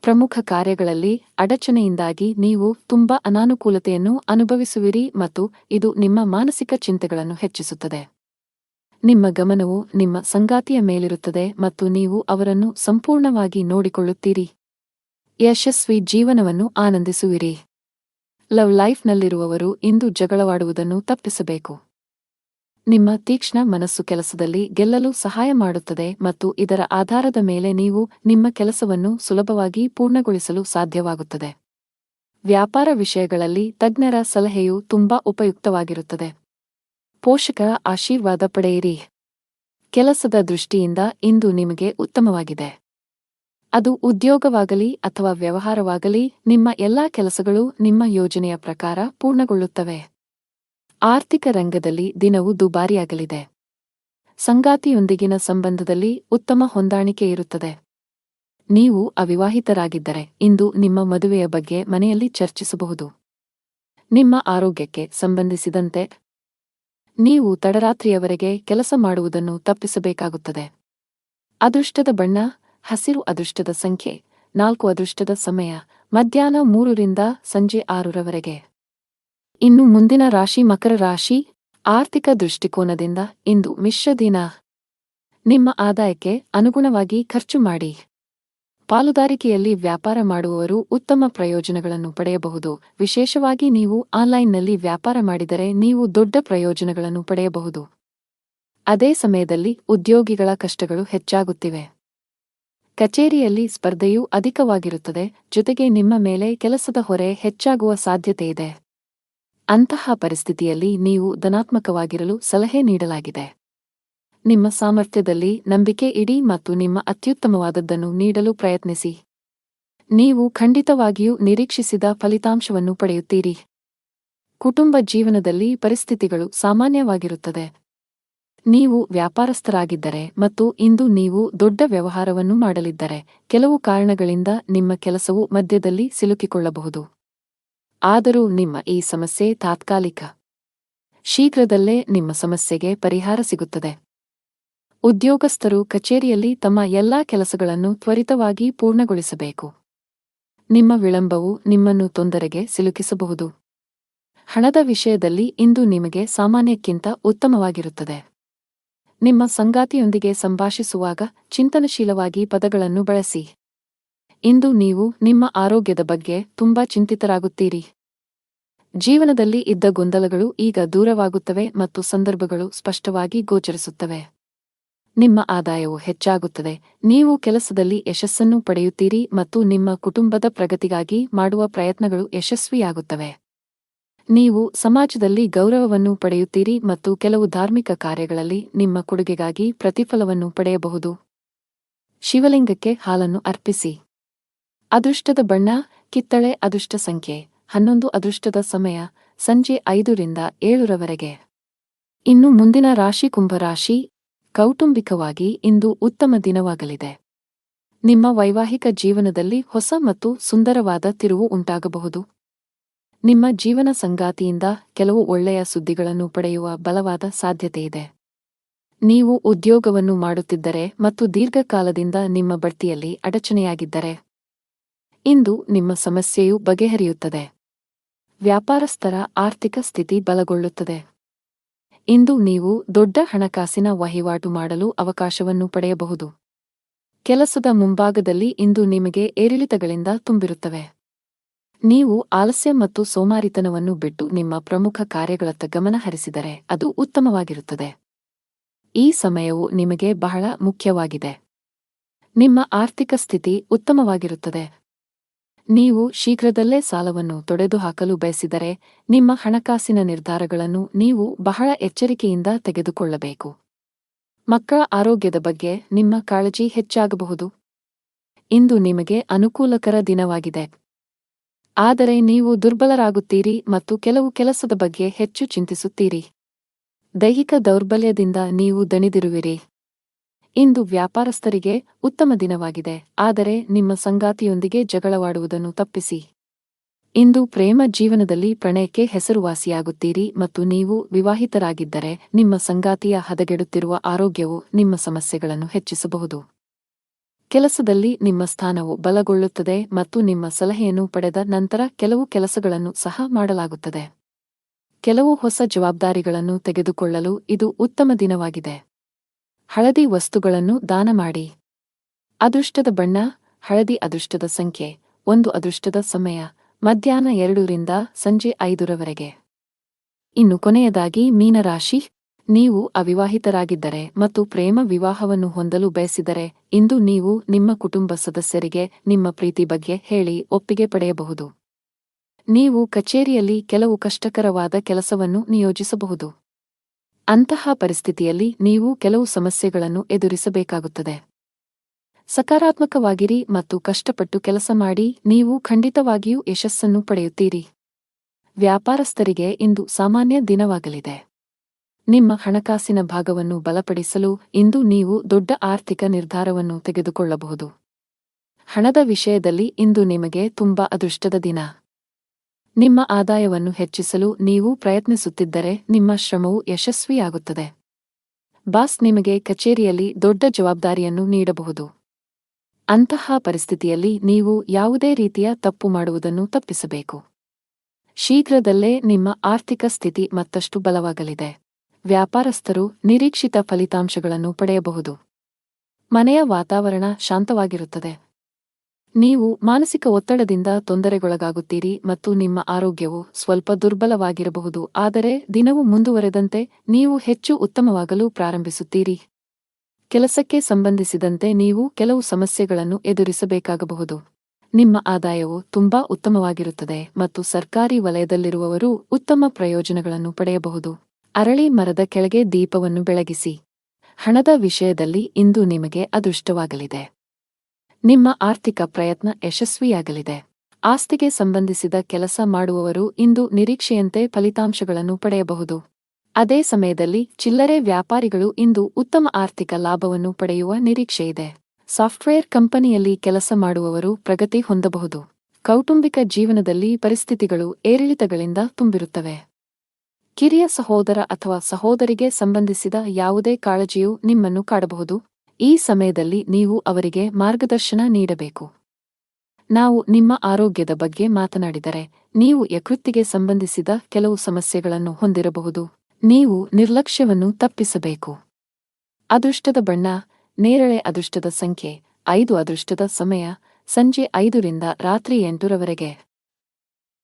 ಪ್ರಮುಖ ಕಾರ್ಯಗಳಲ್ಲಿ ಅಡಚಣೆಯಿಂದಾಗಿ ನೀವು ತುಂಬಾ ಅನಾನುಕೂಲತೆಯನ್ನು ಅನುಭವಿಸುವಿರಿ ಮತ್ತು ಇದು ನಿಮ್ಮ ಮಾನಸಿಕ ಚಿಂತೆಗಳನ್ನು ಹೆಚ್ಚಿಸುತ್ತದೆ. ನಿಮ್ಮ ಗಮನವು ನಿಮ್ಮ ಸಂಗಾತಿಯ ಮೇಲಿರುತ್ತದೆ ಮತ್ತು ನೀವು ಅವರನ್ನು ಸಂಪೂರ್ಣವಾಗಿ ನೋಡಿಕೊಳ್ಳುತ್ತೀರಿ. ಯಶಸ್ವಿ ಜೀವನವನ್ನು ಆನಂದಿಸುವಿರಿ. ಲವ್ ಲೈಫ್ನಲ್ಲಿರುವವರು ಇಂದು ಜಗಳವಾಡುವುದನ್ನು ತಪ್ಪಿಸಬೇಕು. ನಿಮ್ಮ ತೀಕ್ಷ್ಣ ಮನಸ್ಸು ಕೆಲಸದಲ್ಲಿ ಗೆಲ್ಲಲು ಸಹಾಯ ಮಾಡುತ್ತದೆ ಮತ್ತು ಇದರ ಆಧಾರದ ಮೇಲೆ ನೀವು ನಿಮ್ಮ ಕೆಲಸವನ್ನು ಸುಲಭವಾಗಿ ಪೂರ್ಣಗೊಳಿಸಲು ಸಾಧ್ಯವಾಗುತ್ತದೆ. ವ್ಯಾಪಾರ ವಿಷಯಗಳಲ್ಲಿ ತಜ್ಞರ ಸಲಹೆಯು ತುಂಬಾ ಉಪಯುಕ್ತವಾಗಿರುತ್ತದೆ. ಪೋಷಕರ ಆಶೀರ್ವಾದ ಪಡೆಯಿರಿ. ಕೆಲಸದ ದೃಷ್ಟಿಯಿಂದ ಇಂದು ನಿಮಗೆ ಉತ್ತಮವಾಗಿದೆ. ಅದು ಉದ್ಯೋಗವಾಗಲಿ ಅಥವಾ ವ್ಯವಹಾರವಾಗಲಿ, ನಿಮ್ಮ ಎಲ್ಲಾ ಕೆಲಸಗಳು ನಿಮ್ಮ ಯೋಜನೆಯ ಪ್ರಕಾರ ಪೂರ್ಣಗೊಳ್ಳುತ್ತವೆ. ಆರ್ಥಿಕ ರಂಗದಲ್ಲಿ ದಿನವು ದುಬಾರಿಯಾಗಲಿದೆ. ಸಂಗಾತಿಯೊಂದಿಗಿನ ಸಂಬಂಧದಲ್ಲಿ ಉತ್ತಮ ಹೊಂದಾಣಿಕೆ ಇರುತ್ತದೆ. ನೀವು ಅವಿವಾಹಿತರಾಗಿದ್ದರೆ ಇಂದು ನಿಮ್ಮ ಮದುವೆಯ ಬಗ್ಗೆ ಮನೆಯಲ್ಲಿ ಚರ್ಚಿಸಬಹುದು. ನಿಮ್ಮ ಆರೋಗ್ಯಕ್ಕೆ ಸಂಬಂಧಿಸಿದಂತೆ ನೀವು ತಡರಾತ್ರಿಯವರೆಗೆ ಕೆಲಸ ಮಾಡುವುದನ್ನು ತಪ್ಪಿಸಬೇಕಾಗುತ್ತದೆ. ಅದೃಷ್ಟದ ಬಣ್ಣ ಹಸಿರು. ಅದೃಷ್ಟದ ಸಂಖ್ಯೆ 4. ಅದೃಷ್ಟದ ಸಮಯ ಮಧ್ಯಾಹ್ನ 3 ರಿಂದ ಸಂಜೆ 6 ಇನ್ನು ಮುಂದಿನ ರಾಶಿ ಮಕರ ರಾಶಿ. ಆರ್ಥಿಕ ದೃಷ್ಟಿಕೋನದಿಂದ ಇಂದು ಮಿಶ್ರ ದಿನ. ನಿಮ್ಮ ಆದಾಯಕ್ಕೆ ಅನುಗುಣವಾಗಿ ಖರ್ಚು ಮಾಡಿ. ಪಾಲುದಾರಿಕೆಯಲ್ಲಿ ವ್ಯಾಪಾರ ಮಾಡುವವರು ಉತ್ತಮ ಪ್ರಯೋಜನಗಳನ್ನು ಪಡೆಯಬಹುದು. ವಿಶೇಷವಾಗಿ ನೀವು ಆನ್ಲೈನ್ನಲ್ಲಿ ವ್ಯಾಪಾರ ಮಾಡಿದರೆ ನೀವು ದೊಡ್ಡ ಪ್ರಯೋಜನಗಳನ್ನು ಪಡೆಯಬಹುದು. ಅದೇ ಸಮಯದಲ್ಲಿ ಉದ್ಯೋಗಿಗಳ ಕಷ್ಟಗಳು ಹೆಚ್ಚಾಗುತ್ತಿವೆ. ಕಚೇರಿಯಲ್ಲಿ ಸ್ಪರ್ಧೆಯೂ ಅಧಿಕವಾಗಿರುತ್ತದೆ, ಜೊತೆಗೆ ನಿಮ್ಮ ಮೇಲೆ ಕೆಲಸದ ಹೊರೆ ಹೆಚ್ಚಾಗುವ ಸಾಧ್ಯತೆಯಿದೆ. ಅಂತಹ ಪರಿಸ್ಥಿತಿಯಲ್ಲಿ ನೀವು ಧನಾತ್ಮಕವಾಗಿರಲು ಸಲಹೆ ನೀಡಲಾಗಿದೆ. ನಿಮ್ಮ ಸಾಮರ್ಥ್ಯದಲ್ಲಿ ನಂಬಿಕೆ ಇಡಿ ಮತ್ತು ನಿಮ್ಮ ಅತ್ಯುತ್ತಮವಾದದ್ದನ್ನು ನೀಡಲು ಪ್ರಯತ್ನಿಸಿ. ನೀವು ಖಂಡಿತವಾಗಿಯೂ ನಿರೀಕ್ಷಿಸಿದ ಫಲಿತಾಂಶವನ್ನು ಪಡೆಯುತ್ತೀರಿ. ಕುಟುಂಬ ಜೀವನದಲ್ಲಿ ಪರಿಸ್ಥಿತಿಗಳು ಸಾಮಾನ್ಯವಾಗಿರುತ್ತದೆ. ನೀವು ವ್ಯಾಪಾರಸ್ಥರಾಗಿದ್ದರೆ ಮತ್ತು ಇಂದು ನೀವು ದೊಡ್ಡ ವ್ಯವಹಾರವನ್ನು ಮಾಡಲಿದ್ದರೆ, ಕೆಲವು ಕಾರಣಗಳಿಂದ ನಿಮ್ಮ ಕೆಲಸವು ಮಧ್ಯದಲ್ಲಿ ಸಿಲುಕಿಕೊಳ್ಳಬಹುದು. ಆದರೂ ನಿಮ್ಮ ಈ ಸಮಸ್ಯೆ ತಾತ್ಕಾಲಿಕ. ಶೀಘ್ರದಲ್ಲೇ ನಿಮ್ಮ ಸಮಸ್ಯೆಗೆ ಪರಿಹಾರ ಸಿಗುತ್ತದೆ. ಉದ್ಯೋಗಸ್ಥರು ಕಚೇರಿಯಲ್ಲಿ ತಮ್ಮ ಎಲ್ಲಾ ಕೆಲಸಗಳನ್ನು ತ್ವರಿತವಾಗಿ ಪೂರ್ಣಗೊಳಿಸಬೇಕು. ನಿಮ್ಮ ವಿಳಂಬವು ನಿಮ್ಮನ್ನು ತೊಂದರೆಗೆ ಸಿಲುಕಿಸಬಹುದು. ಹಣದ ವಿಷಯದಲ್ಲಿ ಇಂದು ನಿಮಗೆ ಸಾಮಾನ್ಯಕ್ಕಿಂತ ಉತ್ತಮವಾಗಿರುತ್ತದೆ. ನಿಮ್ಮ ಸಂಗಾತಿಯೊಂದಿಗೆ ಸಂಭಾಷಿಸುವಾಗ ಚಿಂತನಶೀಲವಾಗಿ ಪದಗಳನ್ನು ಬಳಸಿ. ಇಂದು ನೀವು ನಿಮ್ಮ ಆರೋಗ್ಯದ ಬಗ್ಗೆ ತುಂಬಾ ಚಿಂತಿತರಾಗುತ್ತೀರಿ. ಜೀವನದಲ್ಲಿ ಇದ್ದ ಗೊಂದಲಗಳು ಈಗ ದೂರವಾಗುತ್ತವೆ ಮತ್ತು ಸಂದರ್ಭಗಳು ಸ್ಪಷ್ಟವಾಗಿ ಗೋಚರಿಸುತ್ತವೆ. ನಿಮ್ಮ ಆದಾಯವು ಹೆಚ್ಚಾಗುತ್ತದೆ, ನೀವು ಕೆಲಸದಲ್ಲಿ ಯಶಸ್ಸನ್ನು ಪಡೆಯುತ್ತೀರಿ ಮತ್ತು ನಿಮ್ಮ ಕುಟುಂಬದ ಪ್ರಗತಿಗಾಗಿ ಮಾಡುವ ಪ್ರಯತ್ನಗಳು ಯಶಸ್ವಿಯಾಗುತ್ತವೆ. ನೀವು ಸಮಾಜದಲ್ಲಿ ಗೌರವವನ್ನು ಪಡೆಯುತ್ತೀರಿ ಮತ್ತು ಕೆಲವು ಧಾರ್ಮಿಕ ಕಾರ್ಯಗಳಲ್ಲಿ ನಿಮ್ಮ ಕೊಡುಗೆಗಾಗಿ ಪ್ರತಿಫಲವನ್ನು ಪಡೆಯಬಹುದು. ಶಿವಲಿಂಗಕ್ಕೆ ಹಾಲನ್ನು ಅರ್ಪಿಸಿ. ಅದೃಷ್ಟದ ಬಣ್ಣ ಕಿತ್ತಳೆ. ಅದೃಷ್ಟ ಸಂಖ್ಯೆ 11. ಅದೃಷ್ಟದ ಸಮಯ ಸಂಜೆ 5 ರಿಂದ 7 ರವರೆಗೆ. ಇನ್ನು ಮುಂದಿನ ರಾಶಿ ಕುಂಭರಾಶಿ. ಕೌಟುಂಬಿಕವಾಗಿ ಇಂದು ಉತ್ತಮ ದಿನವಾಗಲಿದೆ. ನಿಮ್ಮ ವೈವಾಹಿಕ ಜೀವನದಲ್ಲಿ ಹೊಸ ಮತ್ತು ಸುಂದರವಾದ ತಿರುವು ಉಂಟಾಗಬಹುದು. ನಿಮ್ಮ ಜೀವನ ಸಂಗಾತಿಯಿಂದ ಕೆಲವು ಒಳ್ಳೆಯ ಸುದ್ದಿಗಳನ್ನು ಪಡೆಯುವ ಬಲವಾದ ಸಾಧ್ಯತೆಯಿದೆ. ನೀವು ಉದ್ಯೋಗವನ್ನು ಮಾಡುತ್ತಿದ್ದರೆ ಮತ್ತು ದೀರ್ಘಕಾಲದಿಂದ ನಿಮ್ಮ ಬಡ್ತಿಯಲ್ಲಿ ಅಡಚಣೆಯಾಗಿದ್ದರೆ, ಇಂದು ನಿಮ್ಮ ಸಮಸ್ಯೆಯು ಬಗೆಹರಿಯುತ್ತದೆ. ವ್ಯಾಪಾರಸ್ಥರ ಆರ್ಥಿಕ ಸ್ಥಿತಿ ಬಲಗೊಳ್ಳುತ್ತದೆ. ಇಂದು ನೀವು ದೊಡ್ಡ ಹಣಕಾಸಿನ ವಹಿವಾಟು ಮಾಡಲು ಅವಕಾಶವನ್ನು ಪಡೆಯಬಹುದು. ಕೆಲಸದ ಮುಂಭಾಗದಲ್ಲಿ ಇಂದು ನಿಮಗೆ ಏರಿಳಿತಗಳಿಂದ ತುಂಬಿರುತ್ತವೆ. ನೀವು ಆಲಸ್ಯ ಮತ್ತು ಸೋಮಾರಿತನವನ್ನು ಬಿಟ್ಟು ನಿಮ್ಮ ಪ್ರಮುಖ ಕಾರ್ಯಗಳತ್ತ ಗಮನ ಹರಿಸಿದರೆ ಅದು ಉತ್ತಮವಾಗಿರುತ್ತದೆ. ಈ ಸಮಯವು ನಿಮಗೆ ಬಹಳ ಮುಖ್ಯವಾಗಿದೆ. ನಿಮ್ಮ ಆರ್ಥಿಕ ಸ್ಥಿತಿ ಉತ್ತಮವಾಗಿರುತ್ತದೆ. ನೀವು ಶೀಘ್ರದಲ್ಲೇ ಸಾಲವನ್ನು ತೊಡೆದುಹಾಕಲು ಬಯಸಿದರೆ, ನಿಮ್ಮ ಹಣಕಾಸಿನ ನಿರ್ಧಾರಗಳನ್ನು ನೀವು ಬಹಳ ಎಚ್ಚರಿಕೆಯಿಂದ ತೆಗೆದುಕೊಳ್ಳಬೇಕು. ಮಕ್ಕಳ ಆರೋಗ್ಯದ ಬಗ್ಗೆ ನಿಮ್ಮ ಕಾಳಜಿ ಹೆಚ್ಚಾಗಬಹುದು. ಇಂದು ನಿಮಗೆ ಅನುಕೂಲಕರ ದಿನವಾಗಿದೆ. ಆದರೆ ನೀವು ದುರ್ಬಲರಾಗುತ್ತೀರಿ ಮತ್ತು ಕೆಲವು ಕೆಲಸದ ಬಗ್ಗೆ ಹೆಚ್ಚು ಚಿಂತಿಸುತ್ತೀರಿ. ದೈಹಿಕ ದೌರ್ಬಲ್ಯದಿಂದ ನೀವು ದಣಿದಿರುವಿರಿ. ಇಂದು ವ್ಯಾಪಾರಸ್ಥರಿಗೆ ಉತ್ತಮ ದಿನವಾಗಿದೆ, ಆದರೆ ನಿಮ್ಮ ಸಂಗಾತಿಯೊಂದಿಗೆ ಜಗಳವಾಡುವುದನ್ನು ತಪ್ಪಿಸಿ. ಇಂದು ಪ್ರೇಮ ಜೀವನದಲ್ಲಿ ಪ್ರಣಯಕ್ಕೆ ಹೆಸರುವಾಸಿಯಾಗುತ್ತೀರಿ ಮತ್ತು ನೀವು ವಿವಾಹಿತರಾಗಿದ್ದರೆ ನಿಮ್ಮ ಸಂಗಾತಿಯ ಹದಗೆಡುತ್ತಿರುವ ಆರೋಗ್ಯವು ನಿಮ್ಮ ಸಮಸ್ಯೆಗಳನ್ನು ಹೆಚ್ಚಿಸಬಹುದು. ಕೆಲಸದಲ್ಲಿ ನಿಮ್ಮ ಸ್ಥಾನವು ಬಲಗೊಳ್ಳುತ್ತದೆ ಮತ್ತು ನಿಮ್ಮ ಸಲಹೆಯನ್ನು ಪಡೆದ ನಂತರ ಕೆಲವು ಕೆಲಸಗಳನ್ನು ಸಹ ಮಾಡಲಾಗುತ್ತದೆ. ಕೆಲವು ಹೊಸ ಜವಾಬ್ದಾರಿಗಳನ್ನು ತೆಗೆದುಕೊಳ್ಳಲು ಇದು ಉತ್ತಮ ದಿನವಾಗಿದೆ. ಹಳದಿ ವಸ್ತುಗಳನ್ನು ದಾನ ಮಾಡಿ. ಅದೃಷ್ಟದ ಬಣ್ಣ ಹಳದಿ. ಅದೃಷ್ಟದ ಸಂಖ್ಯೆ 1. ಅದೃಷ್ಟದ ಸಮಯ ಮಧ್ಯಾಹ್ನ 2 ರಿಂದ ಸಂಜೆ 5 ರವರೆಗೆ. ಇನ್ನು ಕೊನೆಯದಾಗಿ ಮೀನರಾಶಿ. ನೀವು ಅವಿವಾಹಿತರಾಗಿದ್ದರೆ ಮತ್ತು ಪ್ರೇಮ ವಿವಾಹವನ್ನು ಹೊಂದಲು ಬಯಸಿದರೆ, ಇಂದು ನೀವು ನಿಮ್ಮ ಕುಟುಂಬ ಸದಸ್ಯರಿಗೆ ನಿಮ್ಮ ಪ್ರೀತಿ ಬಗ್ಗೆ ಹೇಳಿ ಒಪ್ಪಿಗೆ ಪಡೆಯಬಹುದು. ನೀವು ಕಚೇರಿಯಲ್ಲಿ ಕೆಲವು ಕಷ್ಟಕರವಾದ ಕೆಲಸವನ್ನು ನಿಯೋಜಿಸಬಹುದು. ಅಂತಹ ಪರಿಸ್ಥಿತಿಯಲ್ಲಿ ನೀವು ಕೆಲವು ಸಮಸ್ಯೆಗಳನ್ನು ಎದುರಿಸಬೇಕಾಗುತ್ತದೆ. ಸಕಾರಾತ್ಮಕವಾಗಿರಿ ಮತ್ತು ಕಷ್ಟಪಟ್ಟು ಕೆಲಸ ಮಾಡಿ, ನೀವು ಖಂಡಿತವಾಗಿಯೂ ಯಶಸ್ಸನ್ನು ಪಡೆಯುತ್ತೀರಿ. ವ್ಯಾಪಾರಸ್ಥರಿಗೆ ಇಂದು ಸಾಮಾನ್ಯ ದಿನವಾಗಲಿದೆ. ನಿಮ್ಮ ಹಣಕಾಸಿನ ಭಾಗವನ್ನು ಬಲಪಡಿಸಲು ಇಂದು ನೀವು ದೊಡ್ಡ ಆರ್ಥಿಕ ನಿರ್ಧಾರವನ್ನು ತೆಗೆದುಕೊಳ್ಳಬಹುದು. ಹಣದ ವಿಷಯದಲ್ಲಿ ಇಂದು ನಿಮಗೆ ತುಂಬಾ ಅದೃಷ್ಟದ ದಿನ. ನಿಮ್ಮ ಆದಾಯವನ್ನು ಹೆಚ್ಚಿಸಲು ನೀವು ಪ್ರಯತ್ನಿಸುತ್ತಿದ್ದರೆ ನಿಮ್ಮ ಶ್ರಮವು ಯಶಸ್ವಿಯಾಗುತ್ತದೆ. ಬಾಸ್ ನಿಮಗೆ ಕಚೇರಿಯಲ್ಲಿ ದೊಡ್ಡ ಜವಾಬ್ದಾರಿಯನ್ನು ನೀಡಬಹುದು. ಅಂತಹ ಪರಿಸ್ಥಿತಿಯಲ್ಲಿ ನೀವು ಯಾವುದೇ ರೀತಿಯ ತಪ್ಪು ಮಾಡುವುದನ್ನು ತಪ್ಪಿಸಬೇಕು. ಶೀಘ್ರದಲ್ಲೇ ನಿಮ್ಮ ಆರ್ಥಿಕ ಸ್ಥಿತಿ ಮತ್ತಷ್ಟು ಬಲವಾಗಲಿದೆ. ವ್ಯಾಪಾರಸ್ಥರು ನಿರೀಕ್ಷಿತ ಫಲಿತಾಂಶಗಳನ್ನು ಪಡೆಯಬಹುದು. ಮನೆಯ ವಾತಾವರಣ ಶಾಂತವಾಗಿರುತ್ತದೆ. ನೀವು ಮಾನಸಿಕ ಒತ್ತಡದಿಂದ ತೊಂದರೆಗೊಳಗಾಗುತ್ತೀರಿ ಮತ್ತು ನಿಮ್ಮ ಆರೋಗ್ಯವು ಸ್ವಲ್ಪ ದುರ್ಬಲವಾಗಿರಬಹುದು, ಆದರೆ ದಿನವು ಮುಂದುವರೆದಂತೆ ನೀವು ಹೆಚ್ಚು ಉತ್ತಮವಾಗಲು ಪ್ರಾರಂಭಿಸುತ್ತೀರಿ. ಕೆಲಸಕ್ಕೆ ಸಂಬಂಧಿಸಿದಂತೆ ನೀವು ಕೆಲವು ಸಮಸ್ಯೆಗಳನ್ನು ಎದುರಿಸಬೇಕಾಗಬಹುದು. ನಿಮ್ಮ ಆದಾಯವು ತುಂಬಾ ಉತ್ತಮವಾಗಿರುತ್ತದೆ ಮತ್ತು ಸರ್ಕಾರಿ ವಲಯದಲ್ಲಿರುವವರು ಉತ್ತಮ ಪ್ರಯೋಜನಗಳನ್ನು ಪಡೆಯಬಹುದು. ಅರಳಿ ಮರದ ಕೆಳಗೆ ದೀಪವನ್ನು ಬೆಳಗಿಸಿ. ಹಣದ ವಿಷಯದಲ್ಲಿ ಇಂದು ನಿಮಗೆ ಅದೃಷ್ಟವಾಗಲಿದೆ. ನಿಮ್ಮ ಆರ್ಥಿಕ ಪ್ರಯತ್ನ ಯಶಸ್ವಿಯಾಗಲಿದೆ. ಆಸ್ತಿಗೆ ಸಂಬಂಧಿಸಿದ ಕೆಲಸ ಮಾಡುವವರು ಇಂದು ನಿರೀಕ್ಷೆಯಂತೆ ಫಲಿತಾಂಶಗಳನ್ನು ಪಡೆಯಬಹುದು. ಅದೇ ಸಮಯದಲ್ಲಿ ಚಿಲ್ಲರೆ ವ್ಯಾಪಾರಿಗಳು ಇಂದು ಉತ್ತಮ ಆರ್ಥಿಕ ಲಾಭವನ್ನು ಪಡೆಯುವ ನಿರೀಕ್ಷೆಯಿದೆ. ಸಾಫ್ಟ್ವೇರ್ ಕಂಪನಿಯಲ್ಲಿ ಕೆಲಸ ಮಾಡುವವರು ಪ್ರಗತಿ ಹೊಂದಬಹುದು. ಕೌಟುಂಬಿಕ ಜೀವನದಲ್ಲಿ ಪರಿಸ್ಥಿತಿಗಳು ಏರಿಳಿತಗಳಿಂದ ತುಂಬಿರುತ್ತವೆ. ಕಿರಿಯ ಸಹೋದರ ಅಥವಾ ಸಹೋದರಿಗೆ ಸಂಬಂಧಿಸಿದ ಯಾವುದೇ ಕಾಳಜಿಯು ನಿಮ್ಮನ್ನು ಕಾಡಬಹುದು. ಈ ಸಮಯದಲ್ಲಿ ನೀವು ಅವರಿಗೆ ಮಾರ್ಗದರ್ಶನ ನೀಡಬೇಕು. ನಾವು ನಿಮ್ಮ ಆರೋಗ್ಯದ ಬಗ್ಗೆ ಮಾತನಾಡಿದರೆ, ನೀವು ಯಕೃತ್ತಿಗೆ ಸಂಬಂಧಿಸಿದ ಕೆಲವು ಸಮಸ್ಯೆಗಳನ್ನು ಹೊಂದಿರಬಹುದು. ನೀವು ನಿರ್ಲಕ್ಷ್ಯವನ್ನು ತಪ್ಪಿಸಬೇಕು. ಅದೃಷ್ಟದ ಬಣ್ಣ ನೇರಳೆ. ಅದೃಷ್ಟದ ಸಂಖ್ಯೆ 5. ಅದೃಷ್ಟದ ಸಮಯ ಸಂಜೆ 5 ರಿಂದ ರಾತ್ರಿ 8 ರವರೆಗೆ.